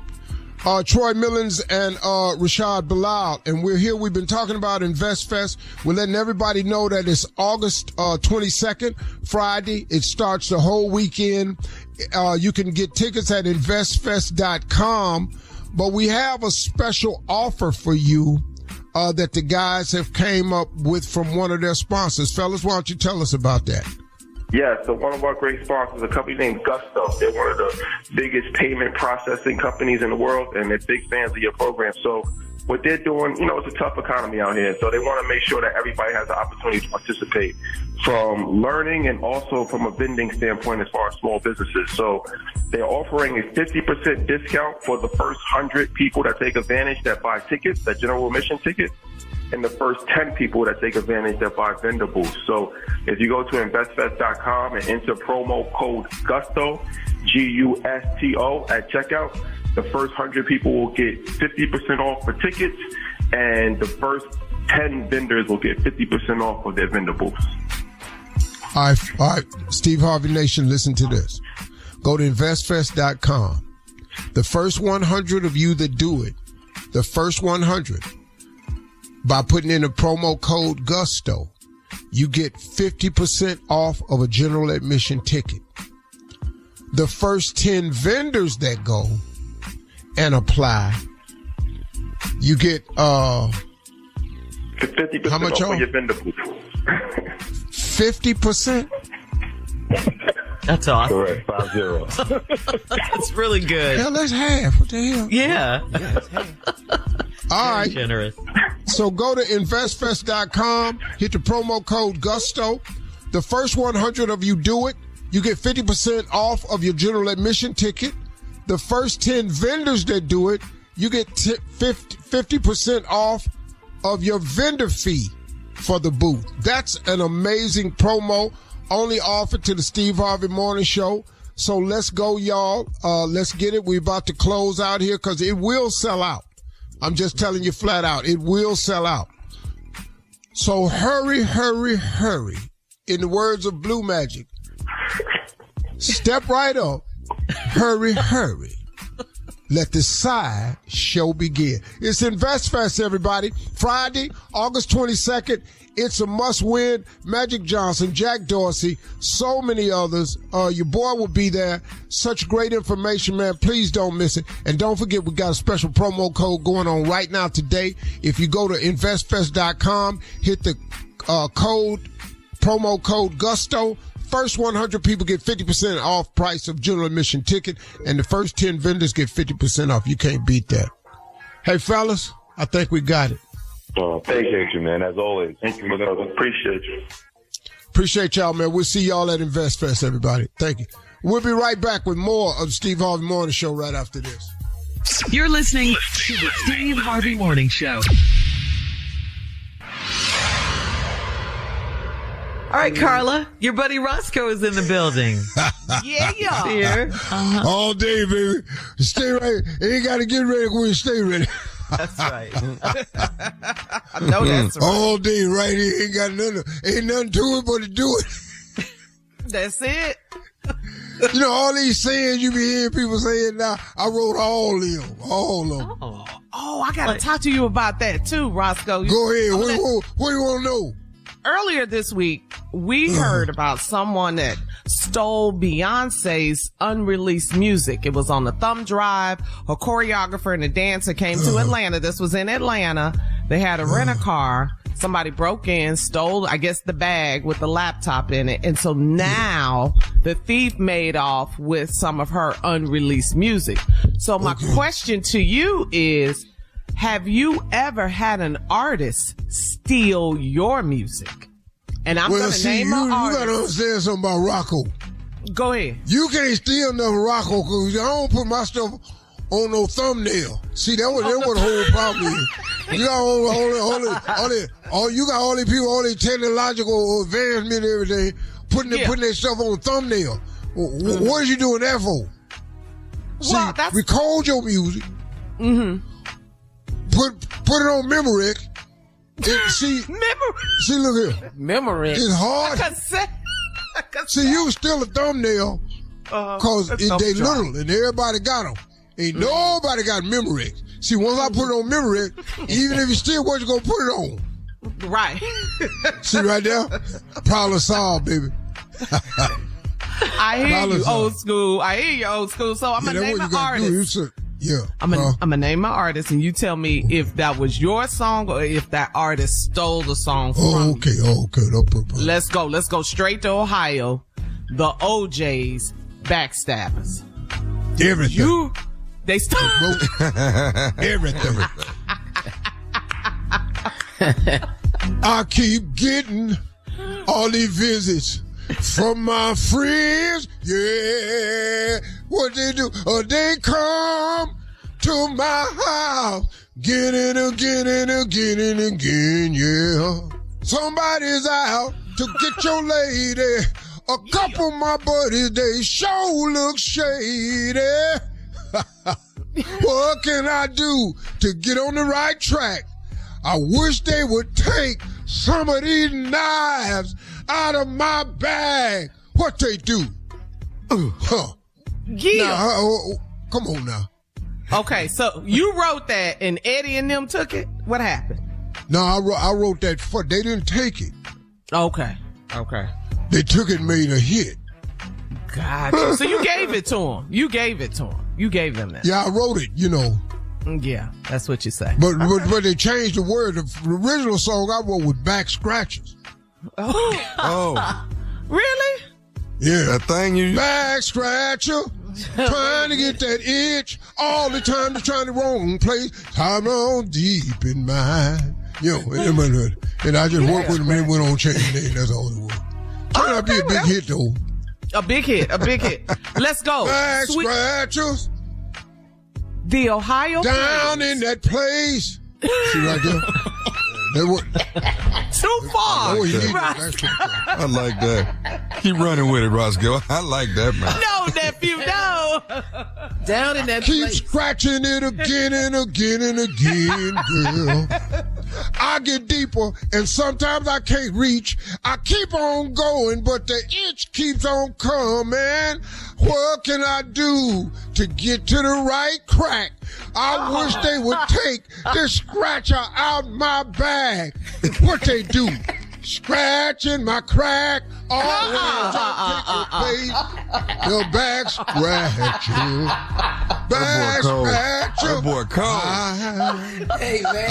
Troy Millens and Rashad Bilal. And we're here. We've been talking about InvestFest. We're letting everybody know that it's August 22nd, Friday. It starts the whole weekend. You can get tickets at investfest.com. But we have a special offer for you that the guys have came up with from one of their sponsors. Fellas, why don't you tell us about that? Yeah, so one of our great sponsors, a company named Gusto. They're one of the biggest payment processing companies in the world, and they're big fans of your program. So what they're doing, it's a tough economy out here, so they want to make sure that everybody has the opportunity to participate from learning and also from a vending standpoint as far as small businesses. So they're offering a 50% discount for the first 100 people that take advantage that buy tickets, that general admission tickets, and the first 10 people that take advantage that buy vendor booths. So if you go to investfest.com and enter promo code GUSTO, GUSTO at checkout, the first 100 people will get 50% off for tickets, and the first 10 vendors will get 50% off for their vendor booths. All right, Steve Harvey Nation, listen to this. Go to investfest.com. The first 100 of you that do it, the first 100, by putting in the promo code GUSTO, you get 50% off of a general admission ticket. The first 10 vendors that go and apply, you get 50% how much off your vendor booth. 50%? That's awesome. Correct, 50. That's really good. Hell, that's half. What the hell? Yeah. All All right. Generous. So go to investfest.com, hit the promo code Gusto. The first 100 of you do it, you get 50% off of your general admission ticket. The first 10 vendors that do it, you get 50% off of your vendor fee for the booth. That's an amazing promo, only offered to the Steve Harvey Morning Show. So let's go, y'all. Let's get it. We're about to close out here because it will sell out. I'm just telling you flat out, it will sell out. So hurry, hurry, hurry. In the words of Blue Magic, step right up, hurry, hurry. Let the side show begin. It's InvestFest, everybody. Friday, August 22nd. It's a must-win. Magic Johnson, Jack Dorsey, so many others. Your boy will be there. Such great information, man. Please don't miss it. And don't forget, we got a special promo code going on right now today. If you go to investfest.com, hit the promo code Gusto. First 100 people get 50% off price of general admission ticket, and the first 10 vendors get 50% off. You can't beat that. Hey, fellas, I think we got it. Appreciate you, man, as always. Thank you, brother. Appreciate you. Appreciate y'all, man. We'll see y'all at InvestFest, everybody. Thank you. We'll be right back with more of the Steve Harvey Morning Show right after this. You're listening to the Steve Harvey Morning Show. All right, Carla, your buddy Roscoe is in the building. Yeah, y'all. Here. All day, baby. Stay right. Ain't got to get ready when you stay ready. That's right. I know that's right. All day, right here. Ain't nothing to it but to do it. That's it. You know, all these sayings you be hearing people saying now, I wrote all of them. Oh, I got to talk to you about that too, Roscoe. Go ahead. What do you want to know? Earlier this week, we heard about someone that stole Beyonce's unreleased music. It was on the thumb drive. Her choreographer and the dancer came to Atlanta. This was in Atlanta. They had a rent-a-car. Somebody broke in, stole, I guess, the bag with the laptop in it. And so now the thief made off with some of her unreleased music. So my question to you is, have you ever had an artist steal your music? And I'm going to name an artist. You got to understand something about Rocco. Go ahead. You can't steal nothing Rocco because I don't put my stuff on no thumbnail. See, that was the whole problem is. You got all these people, all these technological advancement and everything, putting their stuff on thumbnail. What are you doing that for? See, record your music. Mm-hmm. Put it on Memorex. See, look here. Memorex. It's hard. See, you still a thumbnail because they little and everybody got them. Ain't nobody got Memorex. See, once I put it on Memorex, even if you still what you gonna put it on? Right. See right there? Problem solved, baby. I hear you, old school. So I'm gonna name an artist. I'm gonna name my artist, and you tell me if that was your song or if that artist stole the song from you. Okay. No problem. Let's go straight to Ohio. The OJ's Backstabbers. Everything. They stole everything. I keep getting all these visits from my friends, yeah. What they do? They come to my house, again and again, yeah. Somebody's out to get your lady. A couple of my buddies, they sure look shady. What can I do to get on the right track? I wish they would take some of these knives out of my bag. What they do? Yeah. Now, come on now. Okay, so you wrote that and Eddie and them took it? What happened? No, I wrote that for, they didn't take it. Okay. They took it and made a hit. Gotcha. So you gave it to them. You gave them that. Yeah, I wrote it, you know. Yeah, that's what you say. But they changed the word. The original song I wrote was Back Scratchers. Oh. Really? Yeah. That thing you... Back Scratcher. trying to get that itch all the time. They're trying the wrong place. I'm on deep in mine. You know, and I just worked with them and it went on changing name. That's all it was. Turned out to be a big hit, though. A big hit. Let's go. Back scratchers. The Ohio down place. in that place. See right there? Too far. I like that. Keep running with it, Roscoe. I like that, man. No, nephew, no. Down in that Keep place. scratching it again and again and again, girl. I get deeper, and sometimes I can't reach. I keep on going, but the itch keeps on coming. What can I do to get to the right crack? I wish they would take this scratcher out my bag. What they do? Scratching my crack. Always take your back scratcher. Back scratcher. That boy cold. Hey, man.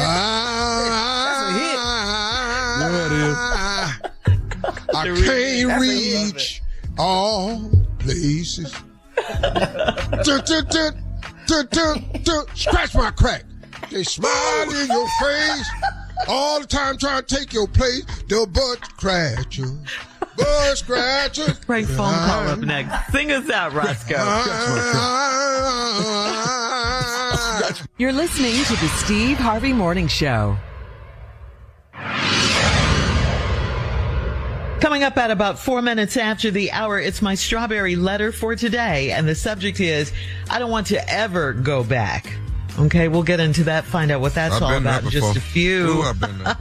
That's a hit. I can't reach all places. Scratch my crack. They smile in your face all the time trying to take your place. The butt scratcher. Butt scratcher. Prank phone call up next. Sing us out, Roscoe. You're listening to the Steve Harvey Morning Show. Coming up at about 4 minutes after the hour, it's my strawberry letter for today. And the subject is, I don't want to ever go back. Okay, we'll get into that, find out what that's all about in just a few. Ooh, I've been there.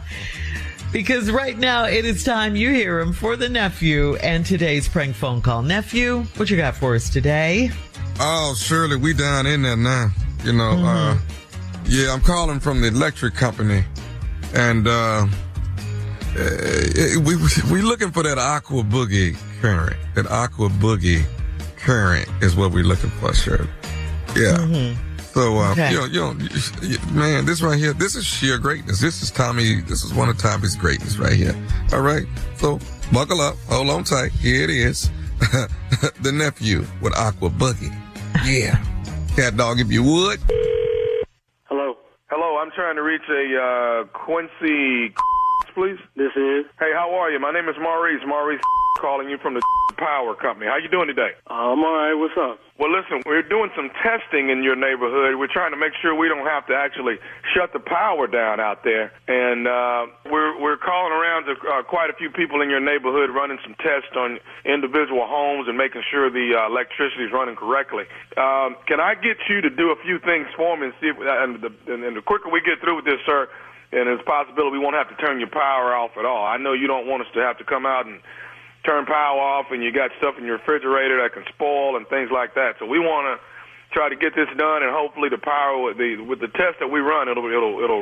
Because right now it is time you hear him for the nephew and today's prank phone call. Nephew, what you got for us today? Oh, Shirley, we down in there now. You know, yeah, I'm calling from the electric company. And, we looking for that aqua boogie current. That aqua boogie current is what we're looking for, Shirley. Yeah. Mm-hmm. So, Okay. man, this right here, this is sheer greatness. This is one of Tommy's greatness right here. All right. So buckle up. Hold on tight. Here it is. The nephew with aqua boogie. Yeah. Cat dog, if you would. Hello, I'm trying to reach a Quincy, please. This is. Hey, how are you? My name is Maurice. Maurice calling you from the power company. How you doing today? I'm all right. What's up? Well, listen, we're doing some testing in your neighborhood. We're trying to make sure we don't have to actually shut the power down out there. And we're calling around to quite a few people in your neighborhood, running some tests on individual homes and making sure the electricity is running correctly. Can I get you to do a few things for me and see if, and the quicker we get through with this, sir, and there's a possibility we won't have to turn your power off at all. I know you don't want us to have to come out and turn power off, and you got stuff in your refrigerator that can spoil and things like that. So we want to try to get this done, and hopefully the power with the test that we run, it'll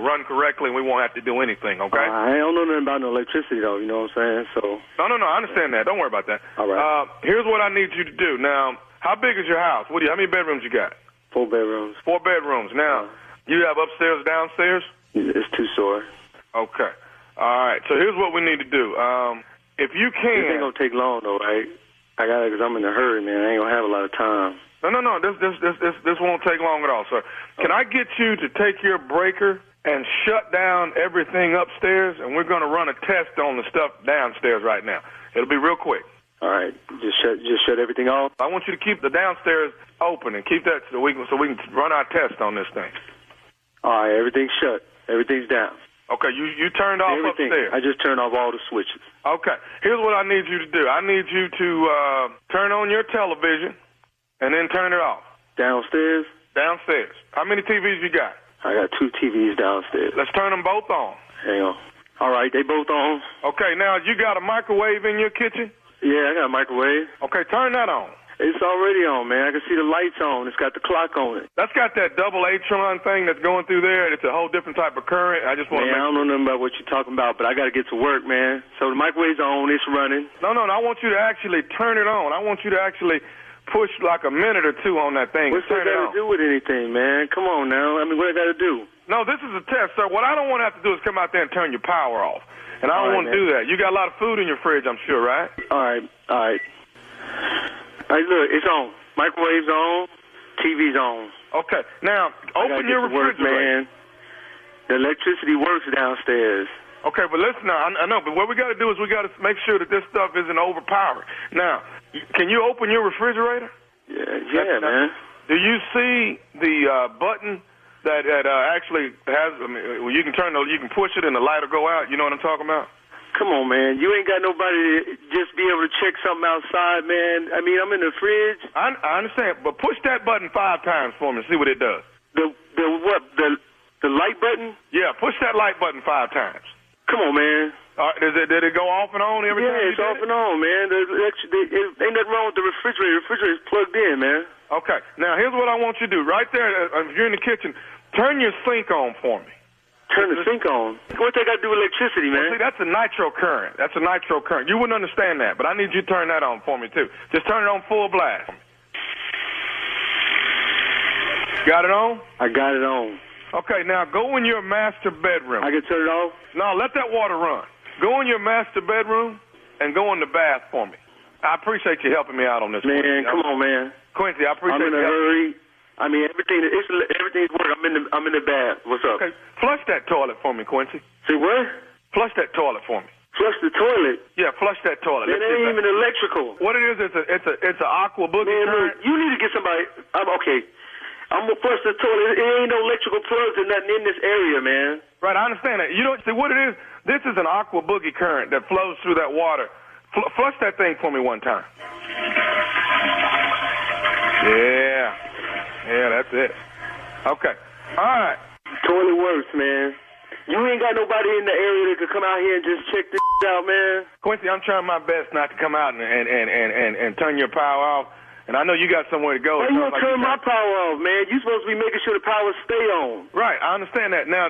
run correctly, and we won't have to do anything. Okay? I don't know nothing about no electricity though. You know what I'm saying? So. No. I understand that. Don't worry about that. All right. Here's what I need you to do. Now, how big is your house? How many bedrooms you got? 4 bedrooms. 4 bedrooms. Now, you have upstairs, downstairs? It's 2 story. Okay. All right. So here's what we need to do. If you can. This ain't gonna take long though, right? I got it because I'm in a hurry, man. I ain't gonna have a lot of time. No. This won't take long at all, sir. Can I get you to take your breaker and shut down everything upstairs, and we're gonna run a test on the stuff downstairs right now. It'll be real quick. All right. Just shut everything off. I want you to keep the downstairs open and keep that so we can run our test on this thing. All right. Everything's shut. Everything's down. Okay, you turned off Everything. Upstairs. I just turned off all the switches. Okay, here's what I need you to do. I need you to turn on your television and then turn it off. Downstairs? Downstairs. How many TVs you got? I got 2 TVs downstairs. Let's turn them both on. Hang on. All right, they both on. Okay, now you got a microwave in your kitchen? Yeah, I got a microwave. Okay, turn that on. It's already on, man. I can see the lights on. It's got the clock on it. That's got that double Atron thing that's going through there. It's a whole different type of current. I just want to I don't know nothing about what you're talking about, but I got to get to work, man. So the microwave's on. It's running. No. I want you to actually turn it on. I want you to actually push like a minute or two on that thing. What's that got to do with anything, man? Come on now. I mean, what I got to do? No, this is a test, sir. What I don't want to have to do is come out there and turn your power off. And I don't want to do that. You got a lot of food in your fridge, I'm sure, right? All right. All right, look, it's on. Microwave's on, TV's on. Okay, now open your refrigerator. Man. The electricity works downstairs. Okay, but listen now, I know, but what we got to do is we got to make sure that this stuff isn't overpowered. Now, can you open your refrigerator? Yeah, man. Do you see the button that actually has? I mean, you can you can push it and the light will go out. You know what I'm talking about? Come on, man. You ain't got nobody to just be able to check something outside, man. I mean, I'm in the fridge. I understand, but push that button 5 times for me and see what it does. The what? The light button? Yeah, push that light button 5 times. Come on, man. Did it go off and on every time? Yeah, it's off and on, man. Ain't nothing wrong with the refrigerator. The refrigerator's plugged in, man. Okay. Now, here's what I want you to do. Right there, if you're in the kitchen, turn your sink on for me. Turn the sink on? What's that got to do with electricity, man? Well, see, that's a nitro current. That's a nitro current. You wouldn't understand that, but I need you to turn that on for me, too. Just turn it on full blast. Got it on? I got it on. Okay, now go in your master bedroom. I can turn it off? No, let that water run. Go in your master bedroom and go in the bath for me. I appreciate you helping me out on this. Man, Quincy. Come on, man. Quincy, I appreciate you. I'm in a hurry. I mean, everything's working. I'm in the bath. What's up? Okay, flush that toilet for me, Quincy. Say what? Flush that toilet for me. Flush the toilet? Yeah, flush that toilet. Man, it ain't even electrical. What it is, it's an aqua boogie. Man, look, you need to get somebody. Okay. I'm gonna flush the toilet. It ain't no electrical plugs or nothing in this area, man. Right, I understand that. You don't see what it is. This is an aqua boogie current that flows through that water. Flush that thing for me one time. Yeah, that's it. Okay, all right. Toilet works, man. You ain't got nobody in the area that could come out here and just check this out, man. Quincy, I'm trying my best not to come out and turn your power off. And I know you got somewhere to go. Why you gonna turn my power off, man? You supposed to be making sure the power stay on. Right, I understand that. Now,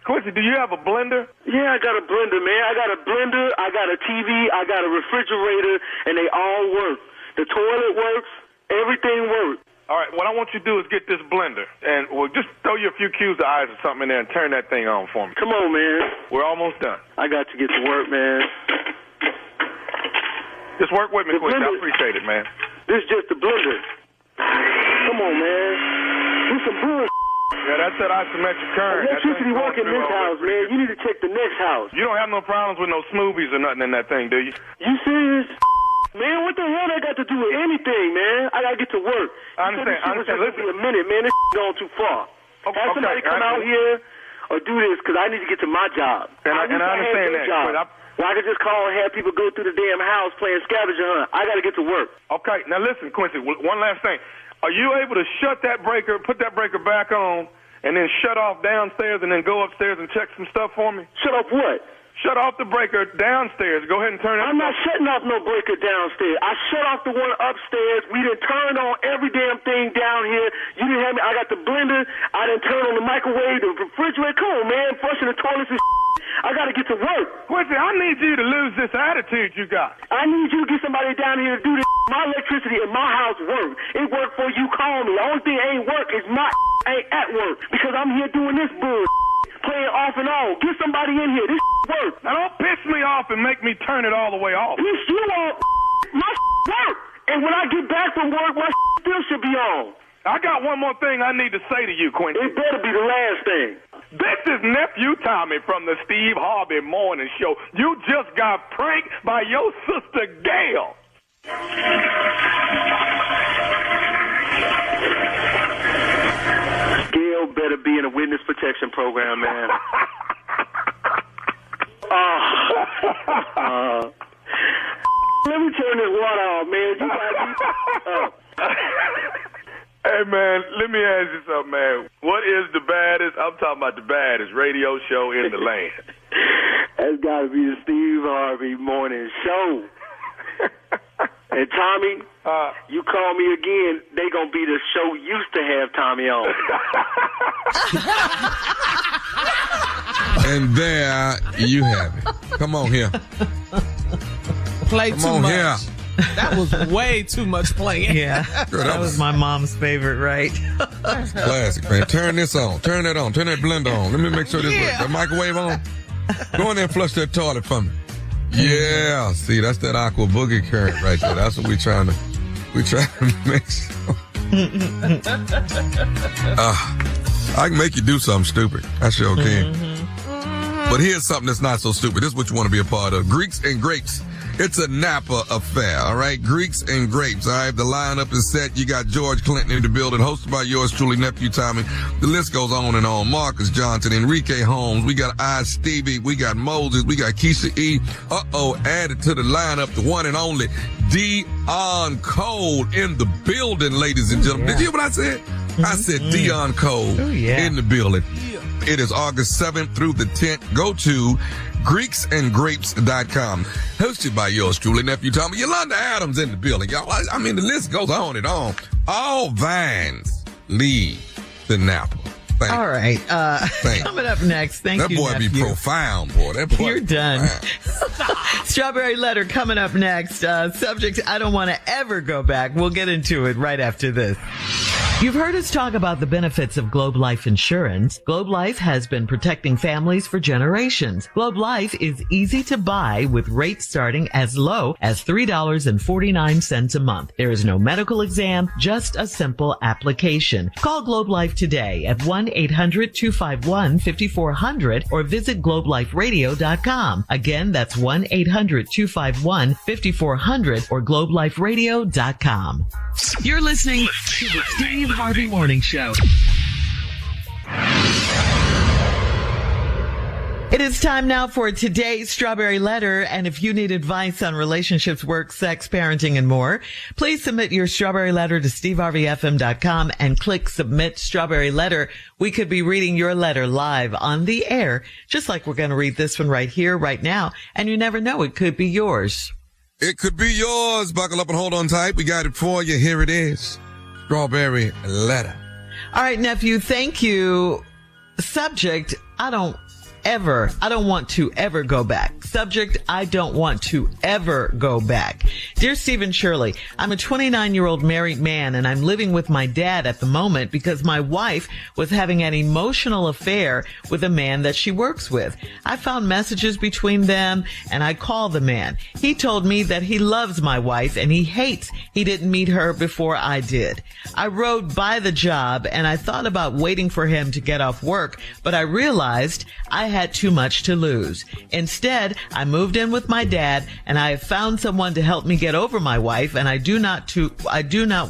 Quincy, do you have a blender? Yeah, I got a blender, man. I got a blender, I got a TV, I got a refrigerator, and they all work. The toilet works, everything works. All right, what I want you to do is get this blender, and we'll just throw you a few cubes of ice or something in there and turn that thing on for me. Come on, man. We're almost done. I got to get to work, man. Just work with me, Quincy. I appreciate it, man. This is just the blender. Come on, man. This some bull. Yeah, that's that isometric current. Electricity working in this house, man. You need to check the next house. You don't have no problems with no smoothies or nothing in that thing, do you? You serious? Man, what the hell that got to do with anything, man? I gotta get to work. I understand. Listen a minute, man. This going too far. Okay, have somebody come out here or do this, because I need to get to my job. And I understand that. Well, I could just call and have people go through the damn house playing scavenger hunt. I got to get to work. Okay, now listen, Quincy, one last thing. Are you able to shut that breaker, put that breaker back on, and then shut off downstairs and then go upstairs and check some stuff for me? Shut off what? Shut off the breaker downstairs. Go ahead and turn it. I'm not shutting off no breaker downstairs. I shut off the one upstairs. We done turned on every damn thing down here. You didn't have me. I got the blender. I done turned on the microwave, the refrigerator. Come on, man. Flushing the toilets and I got to get to work. Quincy, I need you to lose this attitude you got. I need you to get somebody down here to do this. My electricity in my house work. It worked for you. Call me. The only thing ain't work is my ain't at work because I'm here doing this bull. Playing off and on. Get somebody in here. This work. Now don't piss me off and make me turn it all the way off. Piss you off. My work. And when I get back from work, my still should be on. I got one more thing I need to say to you, Quincy. It better be the last thing. This is Nephew Tommy from the Steve Harvey Morning Show. You just got pranked by your sister, Gail. Gail better be in a witness protection program, man. Let me turn this water off, man. You got Hey, man, let me ask you something, man. What is the baddest, I'm talking about the baddest radio show in the land? That's got to be the Steve Harvey Morning Show. And Tommy, you call me again, they going to be the show used to have Tommy on. And there you have it. Come on here. Play Come too on much. here. That was way too much playing. Yeah, Girl, that was my mom's favorite, right? Classic, man. Turn this on. Turn that on. Turn that blender on. Let me make sure this works. The microwave on. Go in there and flush that toilet for me. Yeah. See, that's that aqua boogie current right there. That's what we're trying to We try to make sure. I can make you do something stupid. I sure can. But here's something that's not so stupid. This is what you want to be a part of. Greeks and Grapes. It's a Napa affair, all right? Greeks and Grapes, all right? The lineup is set. You got George Clinton in the building, hosted by yours truly, Nephew Tommy. The list goes on and on. Marcus Johnson, Enrique Holmes. We got I. Stevie. We got Moses. We got Keisha E. Added to the lineup, the one and only Dion Cole in the building, ladies and gentlemen. Did you hear what I said? I said Dion Cole in the building. It is August 7th through the 10th. Go to GreeksandGrapes.com. Hosted by yours truly, Nephew Tommy. Yolanda Adams in the building, y'all. I mean, the list goes on and on. All vines lead to Napa. All right. Coming up next. Thank you, That boy nephew. be profound, boy. That boy You're done. Strawberry Letter coming up next. Subject, I don't want to ever go back. We'll get into it right after this. You've heard us talk about the benefits of Globe Life Insurance. Globe Life has been protecting families for generations. Globe Life is easy to buy with rates starting as low as $3.49 a month. There is no medical exam, just a simple application. Call Globe Life today at 1-800-251-5400 or visit globeliferadio.com. Again, that's 1-800-251-5400 or globeliferadio.com. You're listening to the Steve Harvey Morning Show. It is time now for today's Strawberry Letter, and if you need advice on relationships, work, sex, parenting, and more, please submit your Strawberry Letter to steveharveyfm.com and click Submit Strawberry Letter. We could be reading your letter live on the air, just like we're going to read this one right here, right now, and you never know, it could be yours. It could be yours. Buckle up and hold on tight. We got it for you. Here it is. Strawberry Letter. All right, nephew, thank you. Subject, I don't want to ever go back. Subject, I don't want to ever go back. Dear Stephen Shirley, I'm a 29-year-old married man and I'm living with my dad at the moment because my wife was having an emotional affair with a man that she works with. I found messages between them and I called the man. He told me that he loves my wife and he hates he didn't meet her before I did. I rode by the job and I thought about waiting for him to get off work, but I realized I had too much to lose. Instead, I moved in with my dad and I have found someone to help me get over my wife, and I do not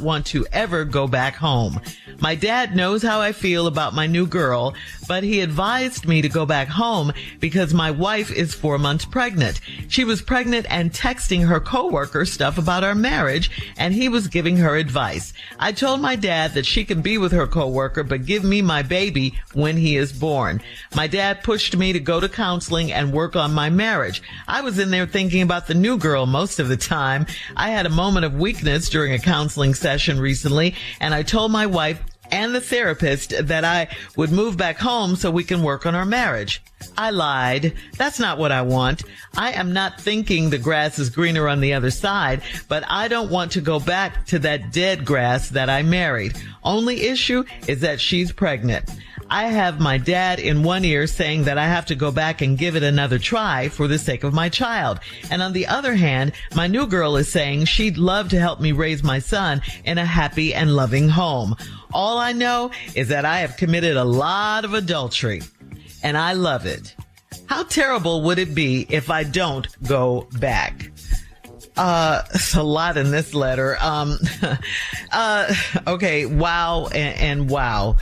want to ever go back home. My dad knows how I feel about my new girl, but he advised me to go back home because my wife is 4 months pregnant. She was pregnant and texting her coworker stuff about our marriage, and he was giving her advice. I told my dad that she can be with her coworker, but give me my baby when he is born. My dad pushed me to go to counseling and work on my marriage. I was in there thinking about the new girl most of the time. I had a moment of weakness during a counseling session recently, and I told my wife and the therapist that I would move back home so we can work on our marriage. I lied. That's not what I want. I am not thinking the grass is greener on the other side, but I don't want to go back to that dead grass that I married. Only issue is that she's pregnant. I have my dad in one ear saying that I have to go back and give it another try for the sake of my child. And on the other hand, my new girl is saying she'd love to help me raise my son in a happy and loving home. All I know is that I have committed a lot of adultery, and I love it. How terrible would it be if I don't go back? It's a lot in this letter. Okay. Wow. And wow.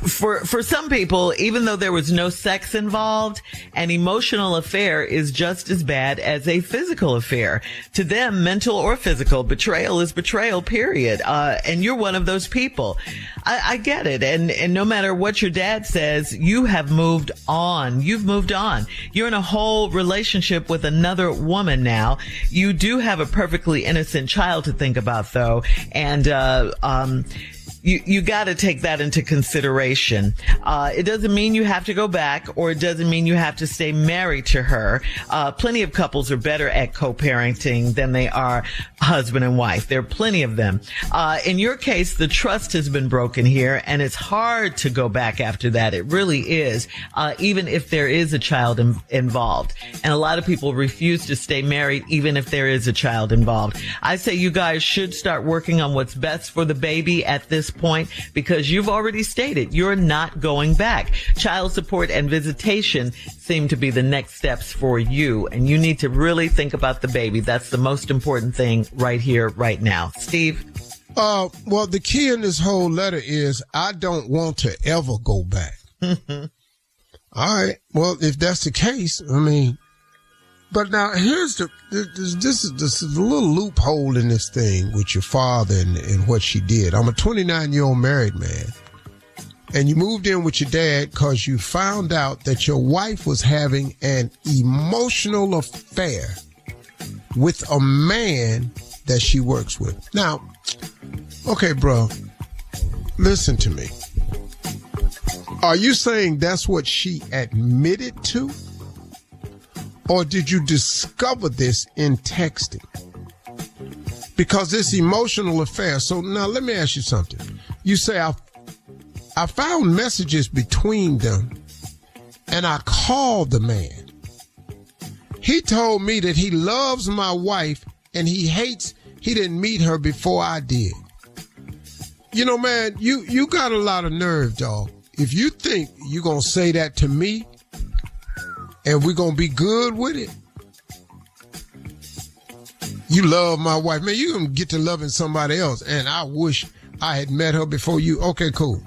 For some people, even though there was no sex involved, an emotional affair is just as bad as a physical affair. To them, mental or physical, betrayal is betrayal, period. And you're one of those people. I get it. And no matter what your dad says, you have moved on. You've moved on. You're in a whole relationship with another woman now. You do have a perfectly innocent child to think about, though. And, You got to take that into consideration. It doesn't mean you have to go back, or it doesn't mean you have to stay married to her. Plenty of couples are better at co-parenting than they are husband and wife. There are plenty of them. In your case, the trust has been broken here, and it's hard to go back after that. It really is, even if there is a child involved. And a lot of people refuse to stay married even if there is a child involved. I say you guys should start working on what's best for the baby at this point, because you've already stated you're not going back. Child support and visitation seem to be the next steps for you, and you need to really think about the baby. That's the most important thing right here, right now. Steve? Well, the key in this whole letter is I don't want to ever go back. All right. Well, if that's the case, I mean, but now here's this is a little loophole in this thing with your father and what she did. I'm a 29-year-old married man, and you moved in with your dad because you found out that your wife was having an emotional affair with a man that she works with. Now, okay, bro, listen to me. Are you saying that's what she admitted to? Or did you discover this in texting? Because this emotional affair. So now let me ask you something. You say, I found messages between them and I called the man. He told me that he loves my wife and he hates he didn't meet her before I did. You know, man, you got a lot of nerve, dog. If you think you're going to say that to me, and we're going to be good with it. You love my wife. Man, you're going to get to loving somebody else. And I wish I had met her before you. Okay, cool.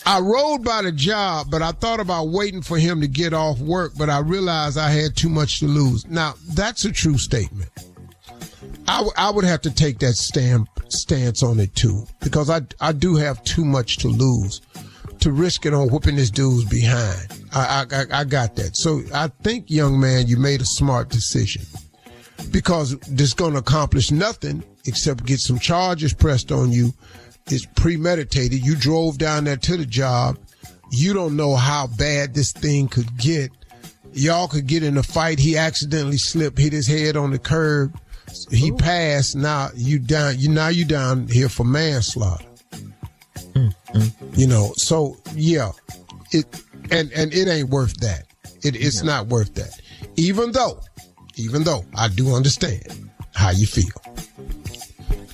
I rode by the job, but I thought about waiting for him to get off work, but I realized I had too much to lose. Now, that's a true statement. I would have to take that stance on it, too, because I do have too much to lose to risk it on whooping this dude's behind. I got that. So I think, young man, you made a smart decision, because this going to accomplish nothing except get some charges pressed on you. It's premeditated. You drove down there to the job. You don't know how bad this thing could get. Y'all could get in a fight. He accidentally slipped, hit his head on the curb. He passed. Now you down. You down here for manslaughter. You know, so yeah, and it ain't worth that. It's not worth that. Even though I do understand how you feel.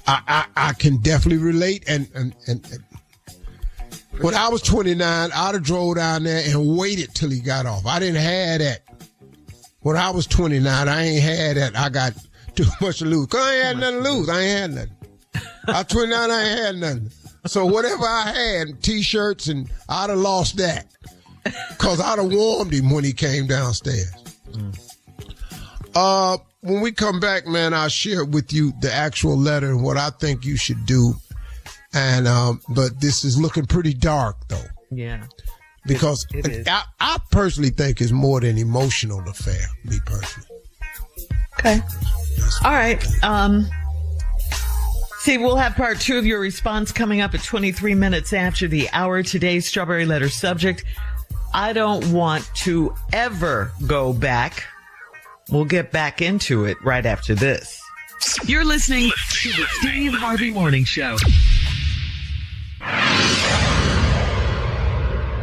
I can definitely relate. And when I was 29, I'd have drove down there and waited till he got off. I didn't have that. When I was 29, I ain't had that. I got too much to lose. 'Cause I ain't had nothing to lose. I ain't had nothing. I was 29, I ain't had nothing. So whatever I had, T-shirts, and I'd have lost that. Because I'd have warmed him when he came downstairs. When we come back, man, I'll share with you the actual letter and what I think you should do. And but this is looking pretty dark, though. Yeah. Because it is. I personally think it's more than emotional affair, me personally. Okay. All right. See, we'll have part 2 of your response coming up at 23 minutes after the hour. Today's Strawberry Letter subject: I don't want to ever go back. We'll get back into it right after this. You're listening to the Steve Harvey Morning Show.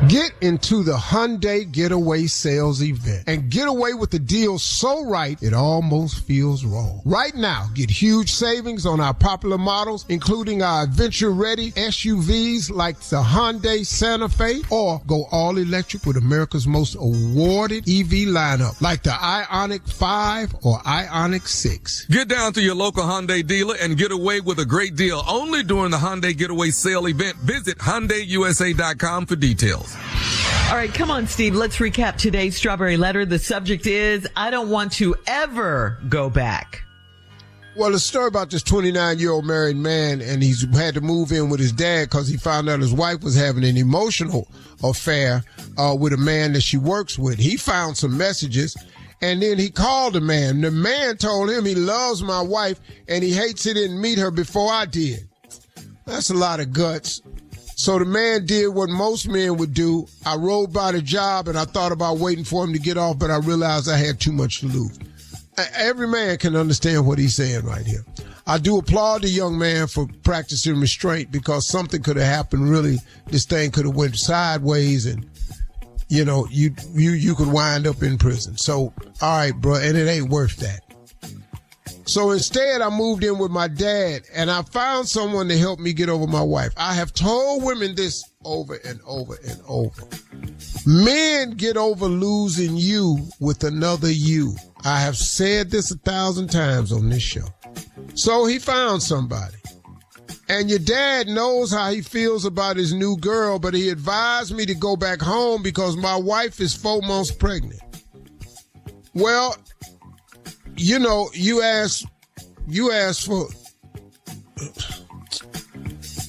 Get into the Hyundai Getaway Sales Event and get away with the deal so right it almost feels wrong. Right now, get huge savings on our popular models, including our adventure-ready SUVs like the Hyundai Santa Fe, or go all-electric with America's most awarded EV lineup like the Ioniq 5 or Ioniq 6. Get down to your local Hyundai dealer and get away with a great deal only during the Hyundai Getaway Sale Event. Visit HyundaiUSA.com for details. All right, come on, Steve. Let's recap today's Strawberry Letter. The subject is, I don't want to ever go back. Well, the story about this 29-year-old married man, and he's had to move in with his dad because he found out his wife was having an emotional affair with a man that she works with. He found some messages, and then he called the man. The man told him he loves my wife, and he hates he didn't meet her before I did. That's a lot of guts. So the man did what most men would do. I rolled by the job and I thought about waiting for him to get off, but I realized I had too much to lose. Every man can understand what he's saying right here. I do applaud the young man for practicing restraint because something could have happened. Really, this thing could have went sideways and, you know, you could wind up in prison. So, all right, bro, and it ain't worth that. So instead, I moved in with my dad, and I found someone to help me get over my wife. I have told women this over and over and over. Men get over losing you with another you. I have said this 1,000 times on this show. So he found somebody. And your dad knows how he feels about his new girl, but he advised me to go back home because my wife is 4 months pregnant. Well, you know, you asked for,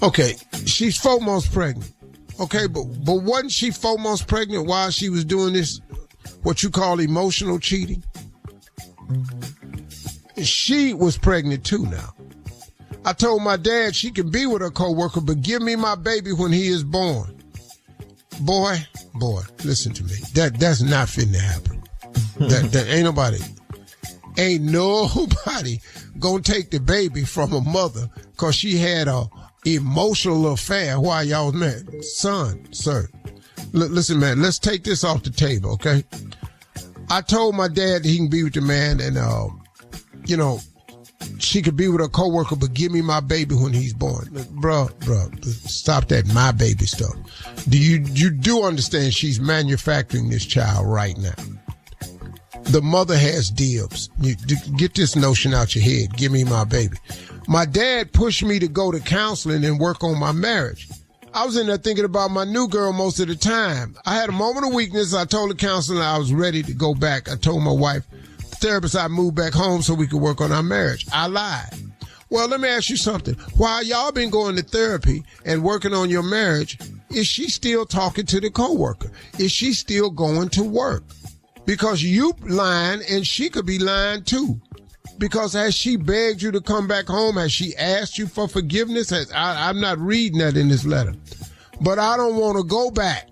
okay, she's 4 months pregnant. Okay, but wasn't she 4 months pregnant while she was doing this, what you call emotional cheating? Mm-hmm. She was pregnant too now. I told my dad she can be with her coworker, but give me my baby when he is born. Boy, listen to me. That's not finna happen. That ain't nobody gonna take the baby from a mother because she had a emotional affair while y'all was married. Son, sir, listen, man, let's take this off the table, okay? I told my dad that he can be with the man and, you know, she could be with her coworker, but give me my baby when he's born. Bruh, stop that my baby stuff. You do understand she's manufacturing this child right now. The mother has dibs. You get this notion out your head. Give me my baby. My dad pushed me to go to counseling and work on my marriage. I was in there thinking about my new girl most of the time. I had a moment of weakness. I told the counselor I was ready to go back. I told my wife, the therapist, I moved back home so we could work on our marriage. I lied. Well, let me ask you something. While y'all been going to therapy and working on your marriage, is she still talking to the coworker? Is she still going to work? Because you lying and she could be lying too. Because has she begged you to come back home? Has she asked you for forgiveness? I'm not reading that in this letter. But I don't want to go back.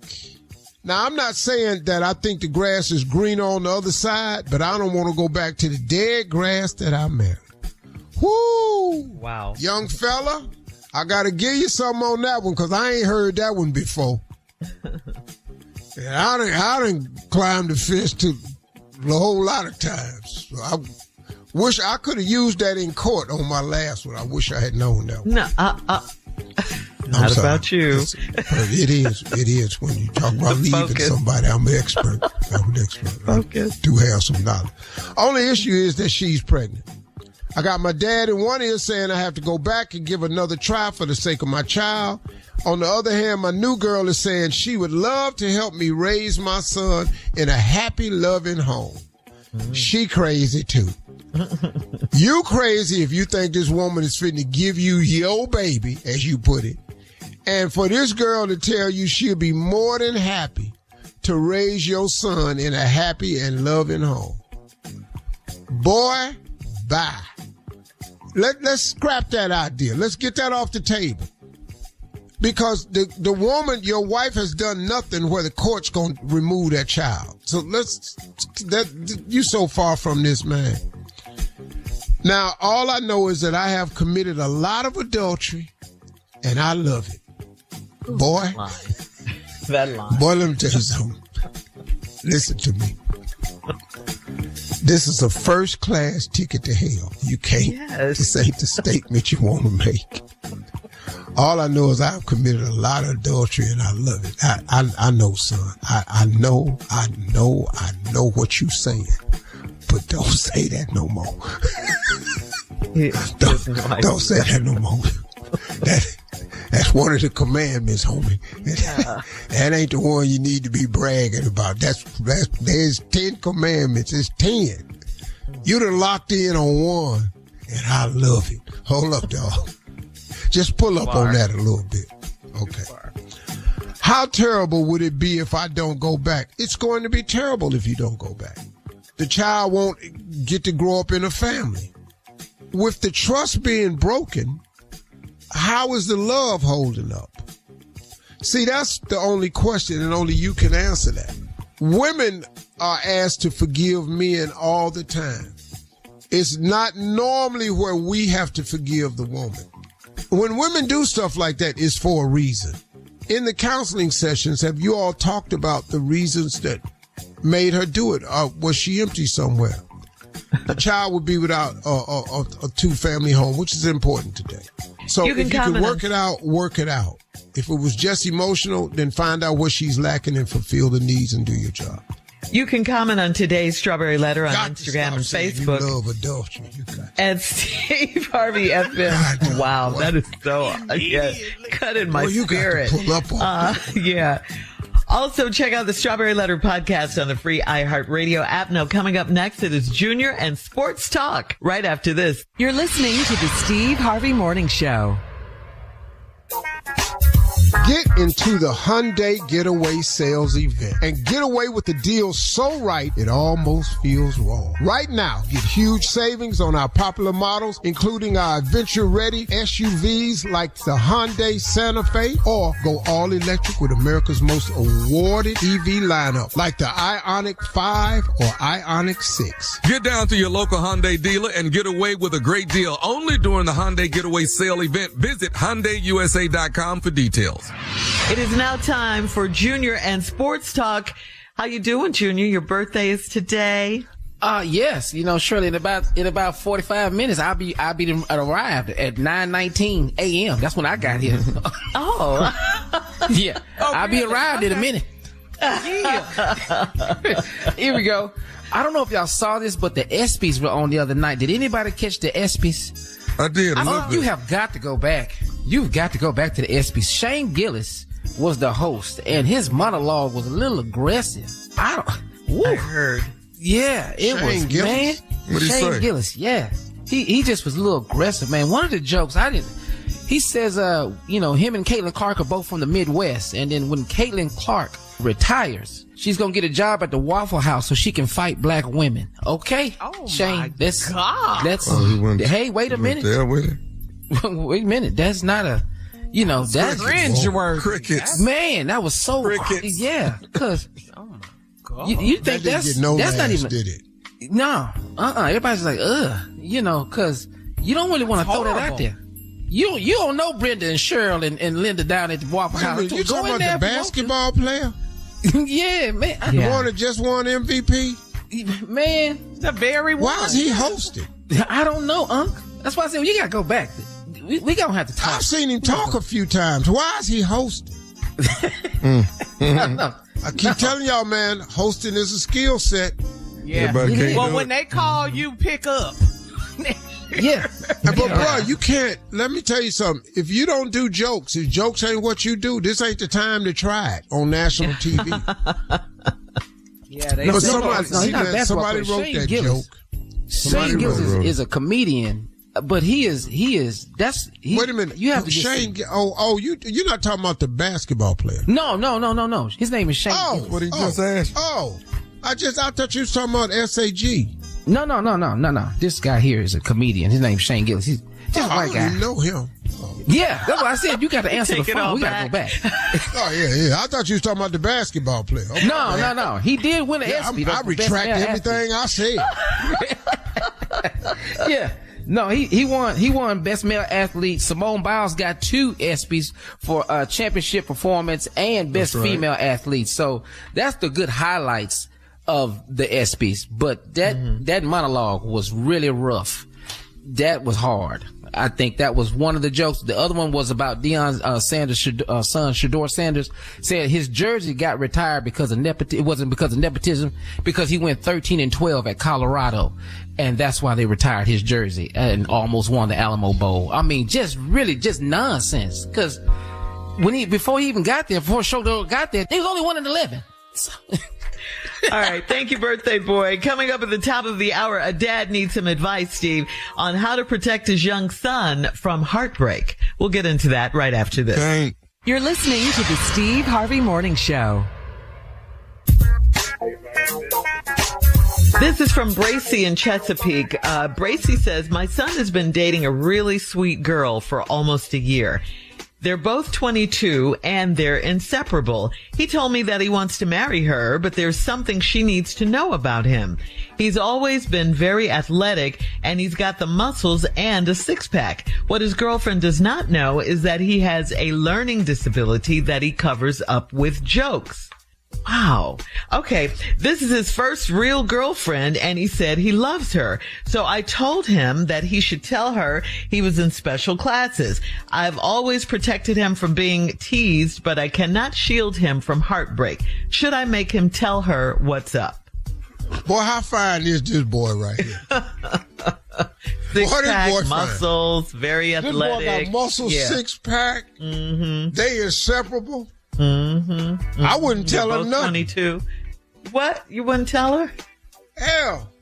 Now, I'm not saying that I think the grass is greener on the other side, but I don't want to go back to the dead grass that I married. Whoo! Wow. Young fella, I got to give you something on that one because I ain't heard that one before. And I done climbed the fence to a whole lot of times. So I wish I could have used that in court on my last one. I wish I had known that one. No, not about you. It is when you talk about leaving somebody. I'm an expert. Focus. I do have some knowledge. Only issue is that she's pregnant. I got my dad in one ear saying I have to go back and give another try for the sake of my child. On the other hand, my new girl is saying she would love to help me raise my son in a happy, loving home. She crazy too. You crazy if you think this woman is fitting to give you your baby, as you put it, and for this girl to tell you she'll be more than happy to raise your son in a happy and loving home. Boy, bye. Let's scrap that idea. Let's get that off the table. Because the woman, your wife, has done nothing where the court's going to remove that child. So you so far from this, man. Now, all I know is that I have committed a lot of adultery, and I love it. Boy. That line. Boy, let me tell you something. Listen to me. This is a first-class ticket to hell. You can't. Yes. This ain't the statement you want to make. All I know is I've committed a lot of adultery and I love it. I know, son. I know what you're saying. But don't say that no more. Don't say that no more. That's one of the commandments, homie. Yeah. That ain't the one you need to be bragging about. There's 10 commandments. It's 10. You done locked in on one, and I love it. Hold up, dog. Just pull up on that a little bit. Okay. How terrible would it be if I don't go back? It's going to be terrible if you don't go back. The child won't get to grow up in a family. With the trust being broken, how is the love holding up? See, that's the only question, and only you can answer that. Women are asked to forgive men all the time. It's not normally where we have to forgive the woman. When women do stuff like that, it's for a reason. In the counseling sessions, have you all talked about the reasons that made her do it? Was she empty somewhere? The child would be without a two-family home, which is important today. So if you can work it out, work it out. If it was just emotional, then find out what she's lacking and fulfill the needs and do your job. You can comment on today's Strawberry Letter on Instagram and Facebook. You love adultery. At Steve Harvey FM. Wow, that is so cut in my spirit. Pull up on yeah. Also, check out the Strawberry Letter podcast on the free iHeartRadio app. Now, coming up next, it is Junior and Sports Talk. Right after this, you're listening to the Steve Harvey Morning Show. Get into the Hyundai Getaway Sales Event and get away with the deal so right it almost feels wrong. Right now, get huge savings on our popular models, including our adventure-ready SUVs like the Hyundai Santa Fe, or go all-electric with America's most awarded EV lineup like the Ioniq 5 or Ioniq 6. Get down to your local Hyundai dealer and get away with a great deal only during the Hyundai Getaway Sale Event. Visit HyundaiUSA.com for details. It is now time for Junior and Sports Talk. How you doing, Junior? Your birthday is today. Yes. You know, Shirley, in about 45 minutes, I'll be arrived at 9:19 a.m. That's when I got here. Oh. Yeah. I'll be arrived in a minute. Yeah. Here we go. I don't know if y'all saw this, but the ESPYs were on the other night. Did anybody catch the ESPYs? I did. You have got to go back. You've got to go back to the ESPYs. Shane Gillis was the host, and his monologue was a little aggressive. I heard. Yeah, it Shane was, Gillis? man. What'd he Shane say? Gillis, yeah. He just was a little aggressive, man. One of the jokes, he says, him and Caitlin Clark are both from the Midwest, and then when Caitlin Clark retires, she's gonna get a job at the Waffle House so she can fight black women. Okay, oh Shane, my God. Hey, wait a minute. There with it. Wait a minute. That's not a, that's cringe word. Crickets. Man, that was so crickets. Yeah, because Oh my God. you think that's not even. did it? No, everybody's like, because you don't really want to throw that out there. You don't know Brenda and Cheryl and Linda down at the Waffle House. You talking about the basketball player? Yeah, man. The one that just won MVP? Man, The very one. Why is he hosting? I don't know, Unc. That's why I said you gotta go back. We gonna have to talk. I've seen him talk a few times. Why is he hosting? No. I keep telling y'all, man, hosting is a skill set. Yeah. Everybody can't Well, do when they call you, pick up. Yeah. But bro, you can't. Let me tell you something. If you don't do jokes, if jokes ain't what you do, this ain't the time to try it on national TV. Yeah, they But say- somebody wrote Shane that Gillis. joke. Shane Gillis is a comedian, but he is. Wait a minute. You have to Shane. just, You're not talking about the basketball player. No. His name is Shane Gillis. What he just asked. I thought you was talking about SAG. No. This guy here is a comedian. His name's Shane Gillis. He's just a white I guy. don't even know him. Yeah, that's what I said. You got to answer the Take it phone. all We got to go back. Oh yeah. I thought you was talking about the basketball player. Okay. No. He did win an ESPY. I retract everything I said. Yeah. No, he won Best Male Athlete. Simone Biles got 2 ESPYs for championship performance and Best Female Athlete. So that's the good highlights of the ESPYs. But that monologue was really rough. That was hard. I think that was one of the jokes. The other one was about Deion Sanders' son, Shedeur Sanders, said his jersey got retired because of nepotism. It wasn't because of nepotism, because he went 13-12 at Colorado, and that's why they retired his jersey and almost won the Alamo Bowl. I mean, just nonsense. Because before he even got there, before Shedeur got there, he was only 1-11. So. All right. Thank you, birthday boy. Coming up at the top of the hour, a dad needs some advice, Steve, on how to protect his young son from heartbreak. We'll get into that right after this. Dang. You're listening to the Steve Harvey Morning Show. This is from Bracy in Chesapeake. Bracy says, my son has been dating a really sweet girl for almost a year. They're both 22 and they're inseparable. He told me that he wants to marry her, but there's something she needs to know about him. He's always been very athletic and he's got the muscles and a six-pack. What his girlfriend does not know is that he has a learning disability that he covers up with jokes. Wow. Okay. This is his first real girlfriend and he said he loves her. So I told him that he should tell her he was in special classes. I've always protected him from being teased, but I cannot shield him from heartbreak. Should I make him tell her what's up? Boy, how fine is this boy right here? Six-pack, muscles, very athletic. This boy got muscles, six-pack. Mm-hmm. They inseparable. Mm-hmm. I wouldn't tell her nothing. 22. What? You wouldn't tell her? Hell.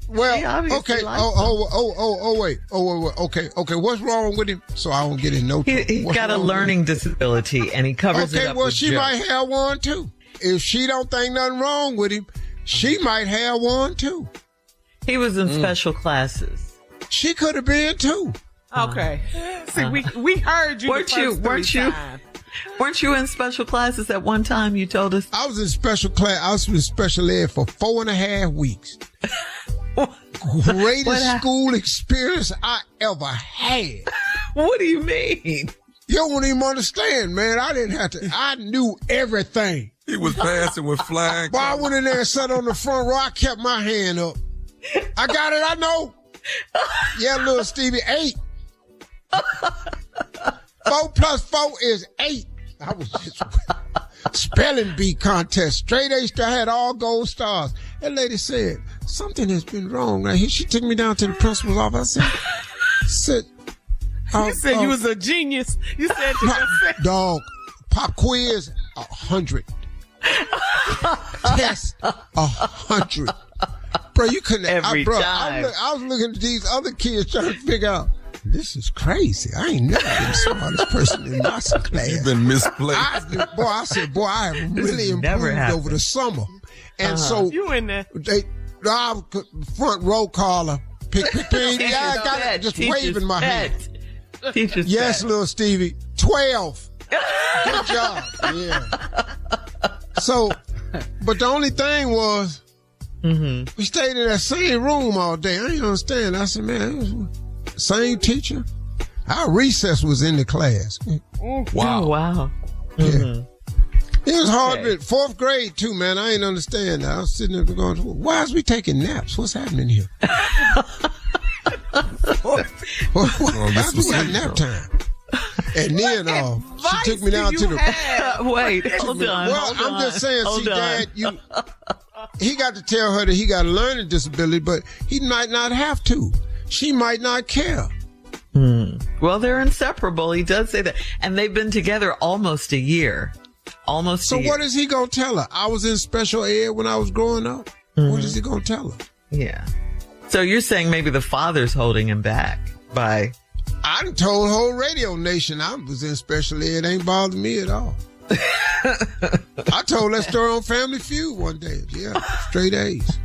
Well, okay. Wait. Okay. What's wrong with him? So I don't get in no trouble. He's got a learning disability and he covers it up. Okay, well, with she jokes. might have one too. If she don't think nothing wrong with him, she might have one too. He was in special classes. She could have been too. Okay. See, we heard you. Weren't you in special classes at one time? You told us. I was in special class. I was in special ed for 4.5 weeks. Greatest school experience I ever had. What do you mean? You don't even understand, man. I didn't have to. I knew everything. He was passing with flying. Boy, I went in there and sat on the front row. I kept my hand up. I got it. I know. Yeah, little Stevie, 8. 4 plus 4 is 8. I was just spelling bee contest. Straight A, I had all gold stars. That lady said, something has been wrong right here. She took me down to the principal's office. I said, you said you was a genius. You said you just dog, pop quiz, 100. Test, 100. Bro, you couldn't. Every time. I was looking at these other kids trying to figure out, this is crazy. I ain't never been the smartest person in my class. You've been misplaced. I said, I have really improved over the summer. And so you in there. Front row caller, pick. I got it, just waving my hand. Yes, little Stevie. 12. Good job. Yeah. So, but the only thing was, we stayed in that same room all day. I didn't understand. I said, man, it was same teacher. Our recess was in the class. Wow. Oh, wow. Yeah. It was hard, but 4th grade too, man. I ain't understand that. I was sitting there going, why is we taking naps? What's happening here? Why we got nap time? And then she took me down to the... Wait, hold on. Well, I'm just saying, Dad, he got to tell her that he got a learning disability, but he might not have to. She might not care. Well, they're inseparable. He does say that. And they've been together almost a year. So what is he going to tell her? I was in special ed when I was growing up. What is he going to tell her? Yeah. So you're saying maybe the father's holding him back by... I done told whole radio nation I was in special ed. It ain't bothered me at all. I told that story on Family Feud one day. Yeah, straight A's.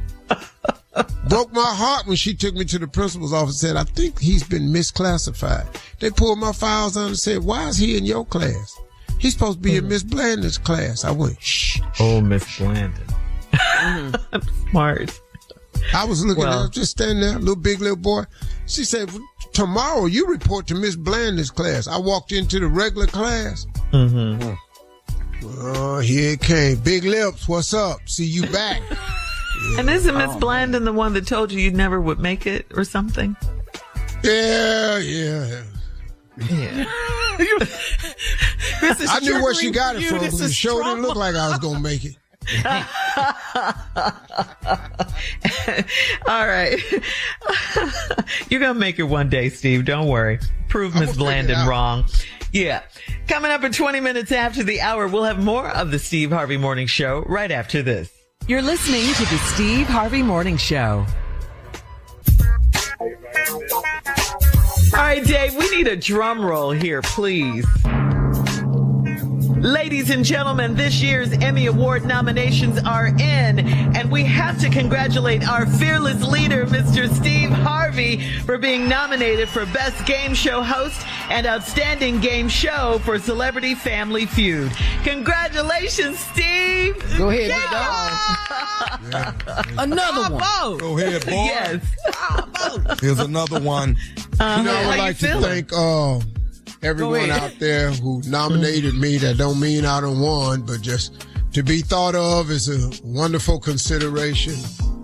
Broke my heart when she took me to the principal's office and said, I think he's been misclassified. They pulled my files on and said, why is he in your class? He's supposed to be in Miss Blandon's class. I went, shh. Oh, Miss Blandon. I'm smart. I was looking at her, just standing there, little boy. She said, tomorrow you report to Miss Blandon's class. I walked into the regular class. Oh, here it came. Big lips, what's up? See you back. Yeah. And isn't Miss Blandon the one that told you never would make it or something? Yeah. I knew where she got it from because it sure didn't look like I was going to make it. All right. You're going to make it one day, Steve. Don't worry. Prove Miss Blandon wrong. Yeah. Coming up in 20 minutes after the hour, we'll have more of the Steve Harvey Morning Show right after this. You're listening to the Steve Harvey Morning Show. All right, Dave, we need a drum roll here, please. Ladies and gentlemen, this year's Emmy Award nominations are in, and we have to congratulate our fearless leader, Mr. Steve Harvey, for being nominated for Best Game Show Host and Outstanding Game Show for Celebrity Family Feud. Congratulations, Steve! Go ahead, Yeah. Another one. Go ahead, boy. Yes. Here's another one. I would How like you to feeling? thank everyone out there who nominated me. That don't mean I done won, but just to be thought of is a wonderful consideration.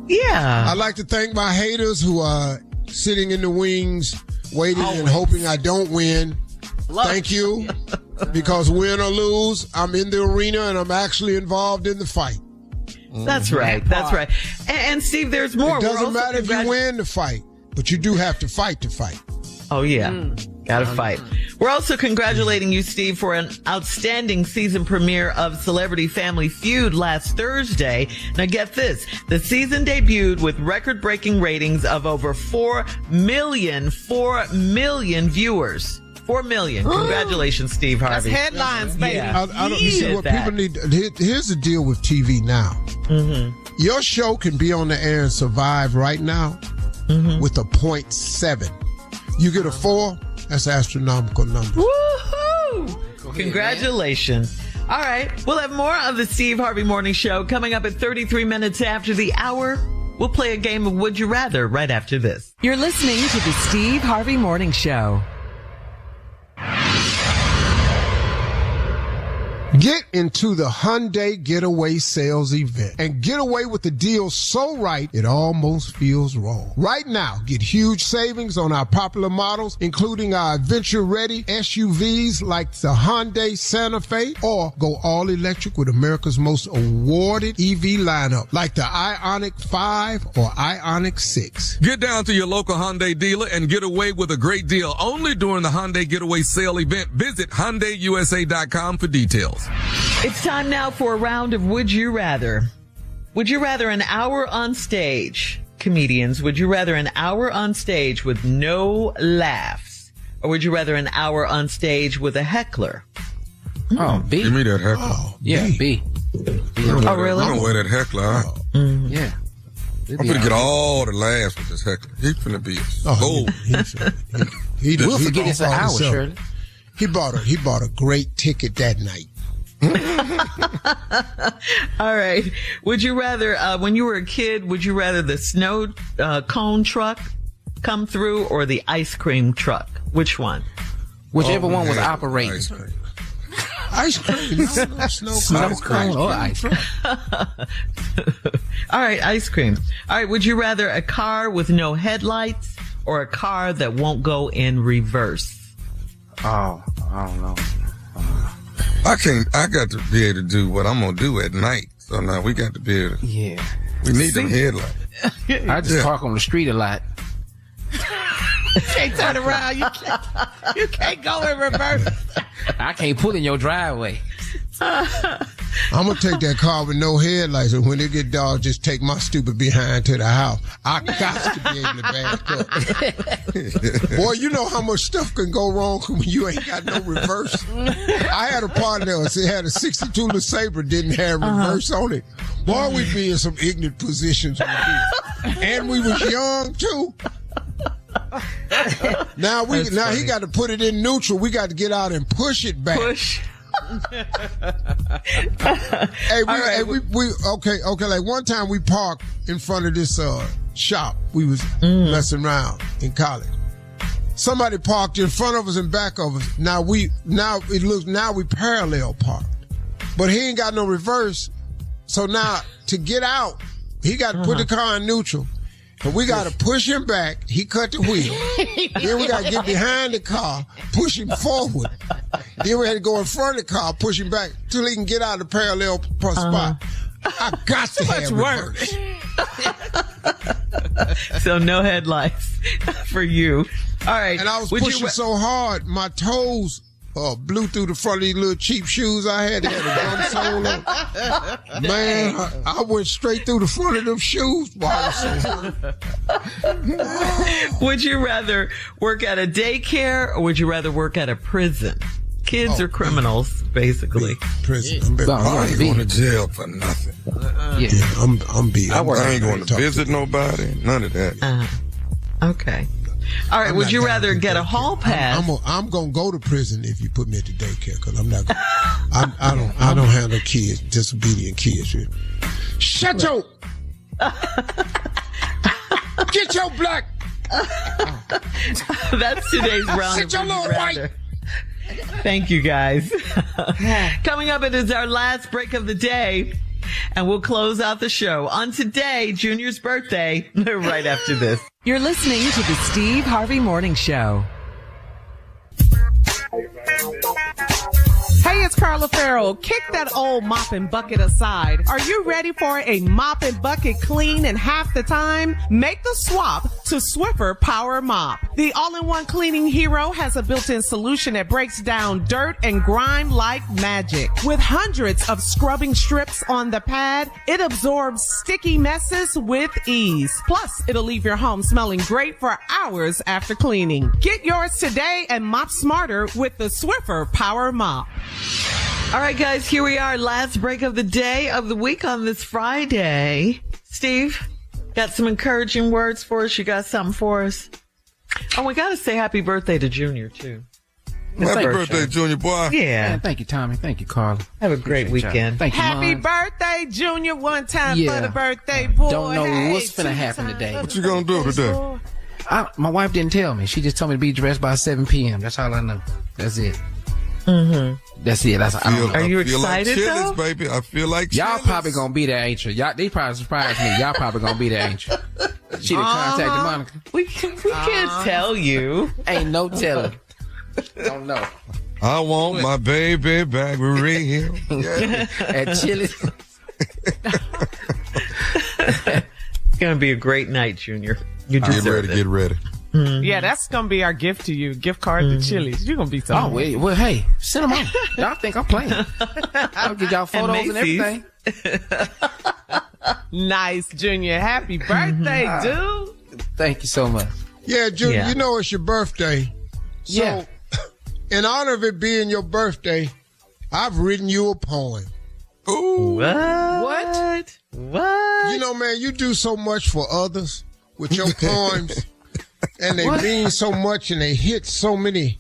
Yeah. I'd like to thank my haters who are sitting in the wings, waiting and hoping I don't win. Thank you. Because win or lose, I'm in the arena and I'm actually involved in the fight. That's right. That's right. And Steve, there's more. It doesn't matter if you win the fight, but you do have to fight to fight. Oh, yeah. Gotta fight. We're also congratulating you, Steve, for an outstanding season premiere of Celebrity Family Feud last Thursday. Now get this. The season debuted with record-breaking ratings of over 4 million viewers. 4 million. Congratulations, Steve Harvey. That's headlines, baby. Yeah. I don't, you see what people need. Here's the deal with TV now. Your show can be on the air and survive right now with a 0.7. You get a 4, that's astronomical number. Woohoo! Congratulations. All right. We'll have more of the Steve Harvey Morning Show coming up at 33 minutes after the hour. We'll play a game of Would You Rather right after this. You're listening to the Steve Harvey Morning Show. Get into the Hyundai Getaway Sales event and get away with the deal so right it almost feels wrong. Right now, get huge savings on our popular models, including our adventure-ready SUVs like the Hyundai Santa Fe, or go all-electric with America's most awarded EV lineup like the Ioniq 5 or Ioniq 6. Get down to your local Hyundai dealer and get away with a great deal only during the Hyundai Getaway Sale event. Visit HyundaiUSA.com for details. It's time now for a round of Would You Rather. Would you rather an hour on stage, comedians, would you rather an hour on stage with no laughs? Or would you rather an hour on stage with a heckler? Oh, B. Give me that heckler. Oh, Yeah, B. Oh, really? I don't wear that heckler. Yeah. I'm finna get all the laughs with this heckler. He finna be We'll forget it's an hour, himself. Shirley. He bought a great ticket that night. All right. Would you rather, when you were a kid, would you rather the snow cone truck come through or the ice cream truck? Which one? Whichever one was operating. Ice cream. Snow cone or ice cream. All right, ice cream. All right, would you rather a car with no headlights or a car that won't go in reverse? Oh, I don't know. I got to be able to do what I'm going to do at night. So now we got to be able to. Yeah. We need them headlights. I just park on the street a lot. You can't turn around. You can't go in reverse. I can't pull in your driveway. I'm going to take that car with no headlights, and when it get dark, just take my stupid behind to the house. I got to be able to back up. Boy, you know how much stuff can go wrong when you ain't got no reverse. I had a partner that had a 62 LeSabre, didn't have reverse on it. Boy, we'd be in some ignorant positions with this. And we was young, too. Now he got to put it in neutral. We got to get out and push it back. Push. Okay. Like one time we parked in front of this shop. We was messing around in college. Somebody parked in front of us and back of us. Now we parallel parked, but he ain't got no reverse. So now to get out, he got to put the car in neutral. And we got to push him back. He cut the wheel. Then we got to get behind the car, push him forward. Then we had to go in front of the car, push him back till he can get out of the parallel spot. I got to have reverse. So no headlights for you. All right. And I was pushing so hard, my toes blew through the front of these little cheap shoes I had. They had a gum sole on. Man, I went straight through the front of them shoes. Would you rather work at a daycare or would you rather work at a prison? Kids are criminals, basically. Prison. I ain't going to jail for nothing. I'm being. I ain't going to visit nobody. None of that. Okay. All right. Would you rather get a hall pass? I'm gonna go to prison if you put me at the daycare because I'm not. I don't handle kids, disobedient kids. Shut your. Get your black. That's today's round. Sit your little white. Thank you, guys. Coming up, it is our last break of the day, and we'll close out the show on today, Junior's birthday, right after this. You're listening to the Steve Harvey Morning Show. Hey, it's Carla Farrell. Kick that old mop and bucket aside. Are you ready for a mop and bucket clean in half the time? Make the swap to Swiffer Power Mop. The all-in-one cleaning hero has a built-in solution that breaks down dirt and grime like magic. With hundreds of scrubbing strips on the pad, it absorbs sticky messes with ease. Plus, it'll leave your home smelling great for hours after cleaning. Get yours today and mop smarter with the Swiffer Power Mop. All right, guys, here we are. Last break of the day of the week on this Friday. Steve, got some encouraging words for us? You got something for us? Oh, we got to say happy birthday to Junior, too. Happy birthday, Junior boy. Yeah. Man, thank you, Tommy. Thank you, Carla. Have a great weekend. Thank you, Happy Mom. birthday, Junior. One time for the birthday boy. Don't know Hey, what's finna happen today. What you gonna do today? My wife didn't tell me. She just told me to be dressed by 7 p.m. That's all I know. That's it. Mm-hmm. That's it. Are you excited, like Chili's, though? baby. I feel like y'all Chili's. probably gonna be there, ain't you? They probably surprised me. Y'all probably gonna be there, ain't you? She done contacted Monica. We can't tell you. Ain't no telling. Don't know. I want my baby back real. Yeah. At Chili's. It's gonna be a great night, Junior. You deserve it. Get ready. Mm-hmm. Yeah, that's going to be our gift to you. Gift card to Chili's. You're going to be so happy. Well, hey, send them on. Y'all think I'm playing. I'll get y'all photos and everything. Nice, Junior. Happy birthday, dude. Thank you so much. Yeah, Junior, you know it's your birthday. So, yeah. In honor of it being your birthday, I've written you a poem. Ooh. What? You know, man, you do so much for others with your poems. And they mean so much and they hit so many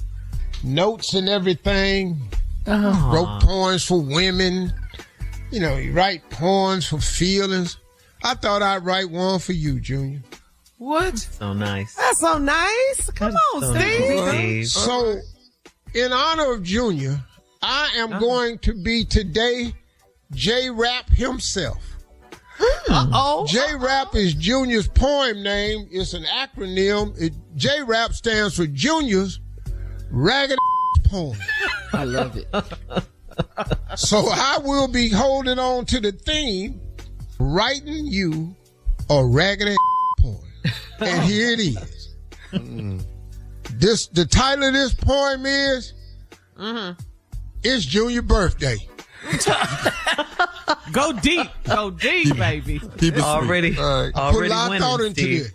notes and everything. Wrote poems for women. You know, you write poems for feelings. I thought I'd write one for you, Junior. What? So nice. That's so nice. Come on, so Steve. Nice. So, in honor of Junior, I am going to be today J-Rap himself. J-Rap is Junior's poem name. It's an acronym. J-Rap stands for Junior's Ragged Poem. I love it. So I will be holding on to the theme, writing you a ragged poem. And here it is. The title of this poem is It's Junior's Birthday. Go deep, baby. Already Put a lot of thought into this.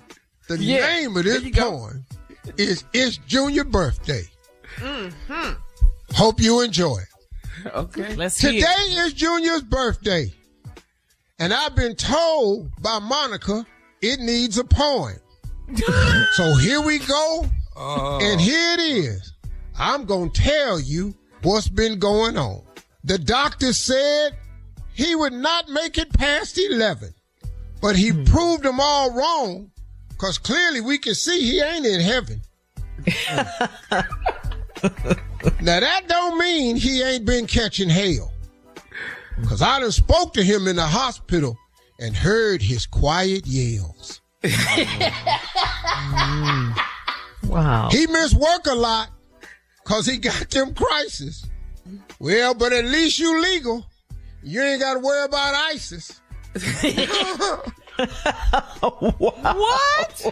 The name of this poem is It's Junior's Birthday. Hope you enjoy it. Okay. Today is Junior's birthday, and I've been told by Monica it needs a poem. So here we go, and here it is. I'm going to tell you what's been going on. The doctor said he would not make it past 11, but he proved them all wrong because clearly we can see he ain't in heaven. Now, that don't mean he ain't been catching hell, because I done spoke to him in the hospital and heard his quiet yells. Wow. He missed work a lot because he got them crises. Well, but at least you legal. You ain't got to worry about ISIS. What?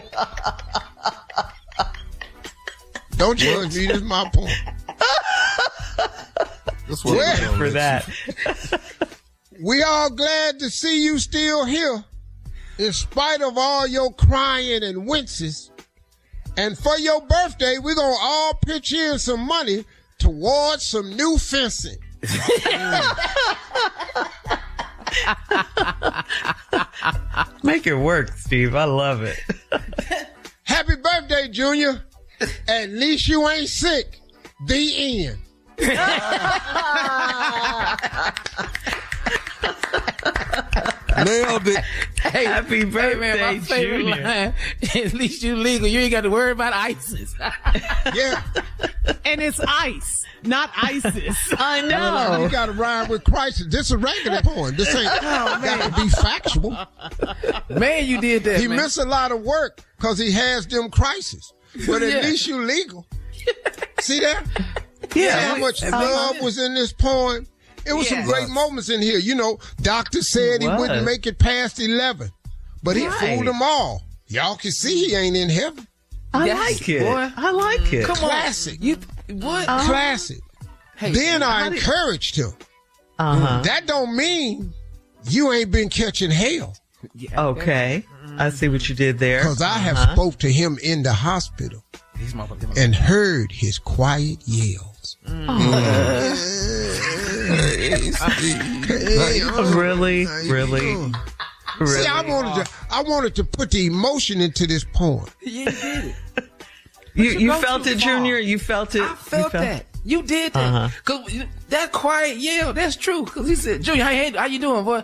Don't judge me. This is my point. That's what for that. We all glad to see you still here, in spite of all your crying and winces. And for your birthday, we're going to all pitch in some money towards some new fencing. Make it work, Steve. I love it. Happy birthday, Junior. At least you ain't sick. The end. Nailed it. Hey, Happy birthday, man, my favorite Junior. line, at least you legal. You ain't got to worry about ISIS. Yeah. And it's ice, not ISIS. I Well, know. you got to rhyme with crisis. This is a regular poem. This ain't got to be factual. Man, you did that, He man. missed a lot of work because he has them crises. But at Yeah. least you legal. See that? Yeah. See how much love was in this poem? It was some great moments in here. You know, doctor said he It was. wouldn't make it past 11, but he Right. fooled them all. Y'all can see he ain't in heaven. I Yes, like it. boy. I like it. Come Classic. on. You, what? Classic. Hey, Then I how did- encouraged him. Uh-huh. That don't mean you ain't been catching hell. Okay. I see what you did there. Because I have spoke to him in the hospital These motherfuckers- and heard his quiet yells. Really? See, I wanted to put the emotion into this poem. You did it. You go felt too it, far. Junior? You felt it? I felt that. You did that. Uh-huh. Cause that quiet yell, that's true. Cause he said, Junior, how you doing, boy?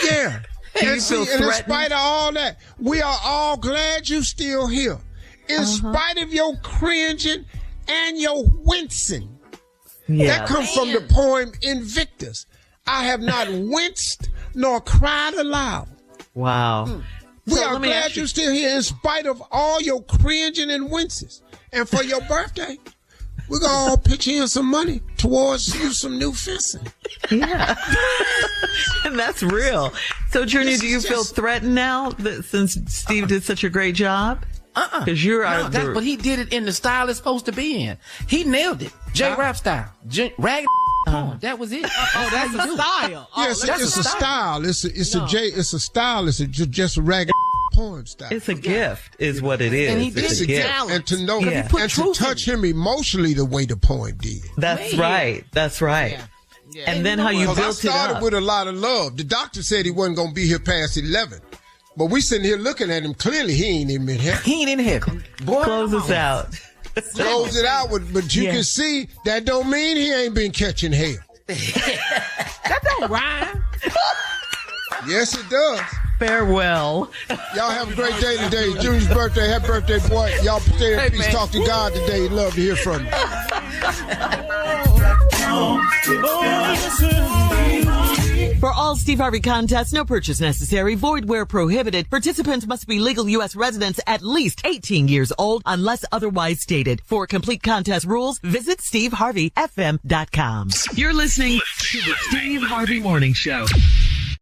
Yeah. Do you And, see, feel and in threatened? spite of all that, we are all glad you still here. In spite of your cringing and your wincing. Yeah. That comes from the poem Invictus. I have not winced nor cried aloud. Wow. We So are let me glad ask you- you're still here in spite of all your cringing and winces. And for your birthday, we're going to all pitch in some money towards you some new fencing. Yeah. And that's real. So, Junior, do you feel threatened now that since Steve did such a great job? Because you're out but he did it in the style it's supposed to be in. He nailed it. J-Rap style. Ragged poem. That was it. Oh, that's a style. Yes, that's it's a a style. It's a style. It's just a ragged poem style. It's a gift, is what it is. And he It's did a it. gift. And to know Yeah. and to touch him emotionally the way the poem did. That's right. That's right. Yeah. And then how you Because I built it started up. with a lot of love. The doctor said he wasn't going to be here past 11. But we sitting here looking at him. Clearly, he ain't even in heaven. He ain't in heaven. Boy, Close us out. Close it out with, but you can see that don't mean he ain't been catching hell. That don't rhyme. Yes, it does. Farewell. Y'all have a great day today. Junior's birthday. Happy birthday, boy. Y'all stay in peace. man. Talk to God today. Love to hear from you. For all Steve Harvey contests, no purchase necessary, void where prohibited. Participants must be legal U.S. residents at least 18 years old unless otherwise stated. For complete contest rules, visit SteveHarveyFM.com. You're listening to the Steve Harvey Morning Show.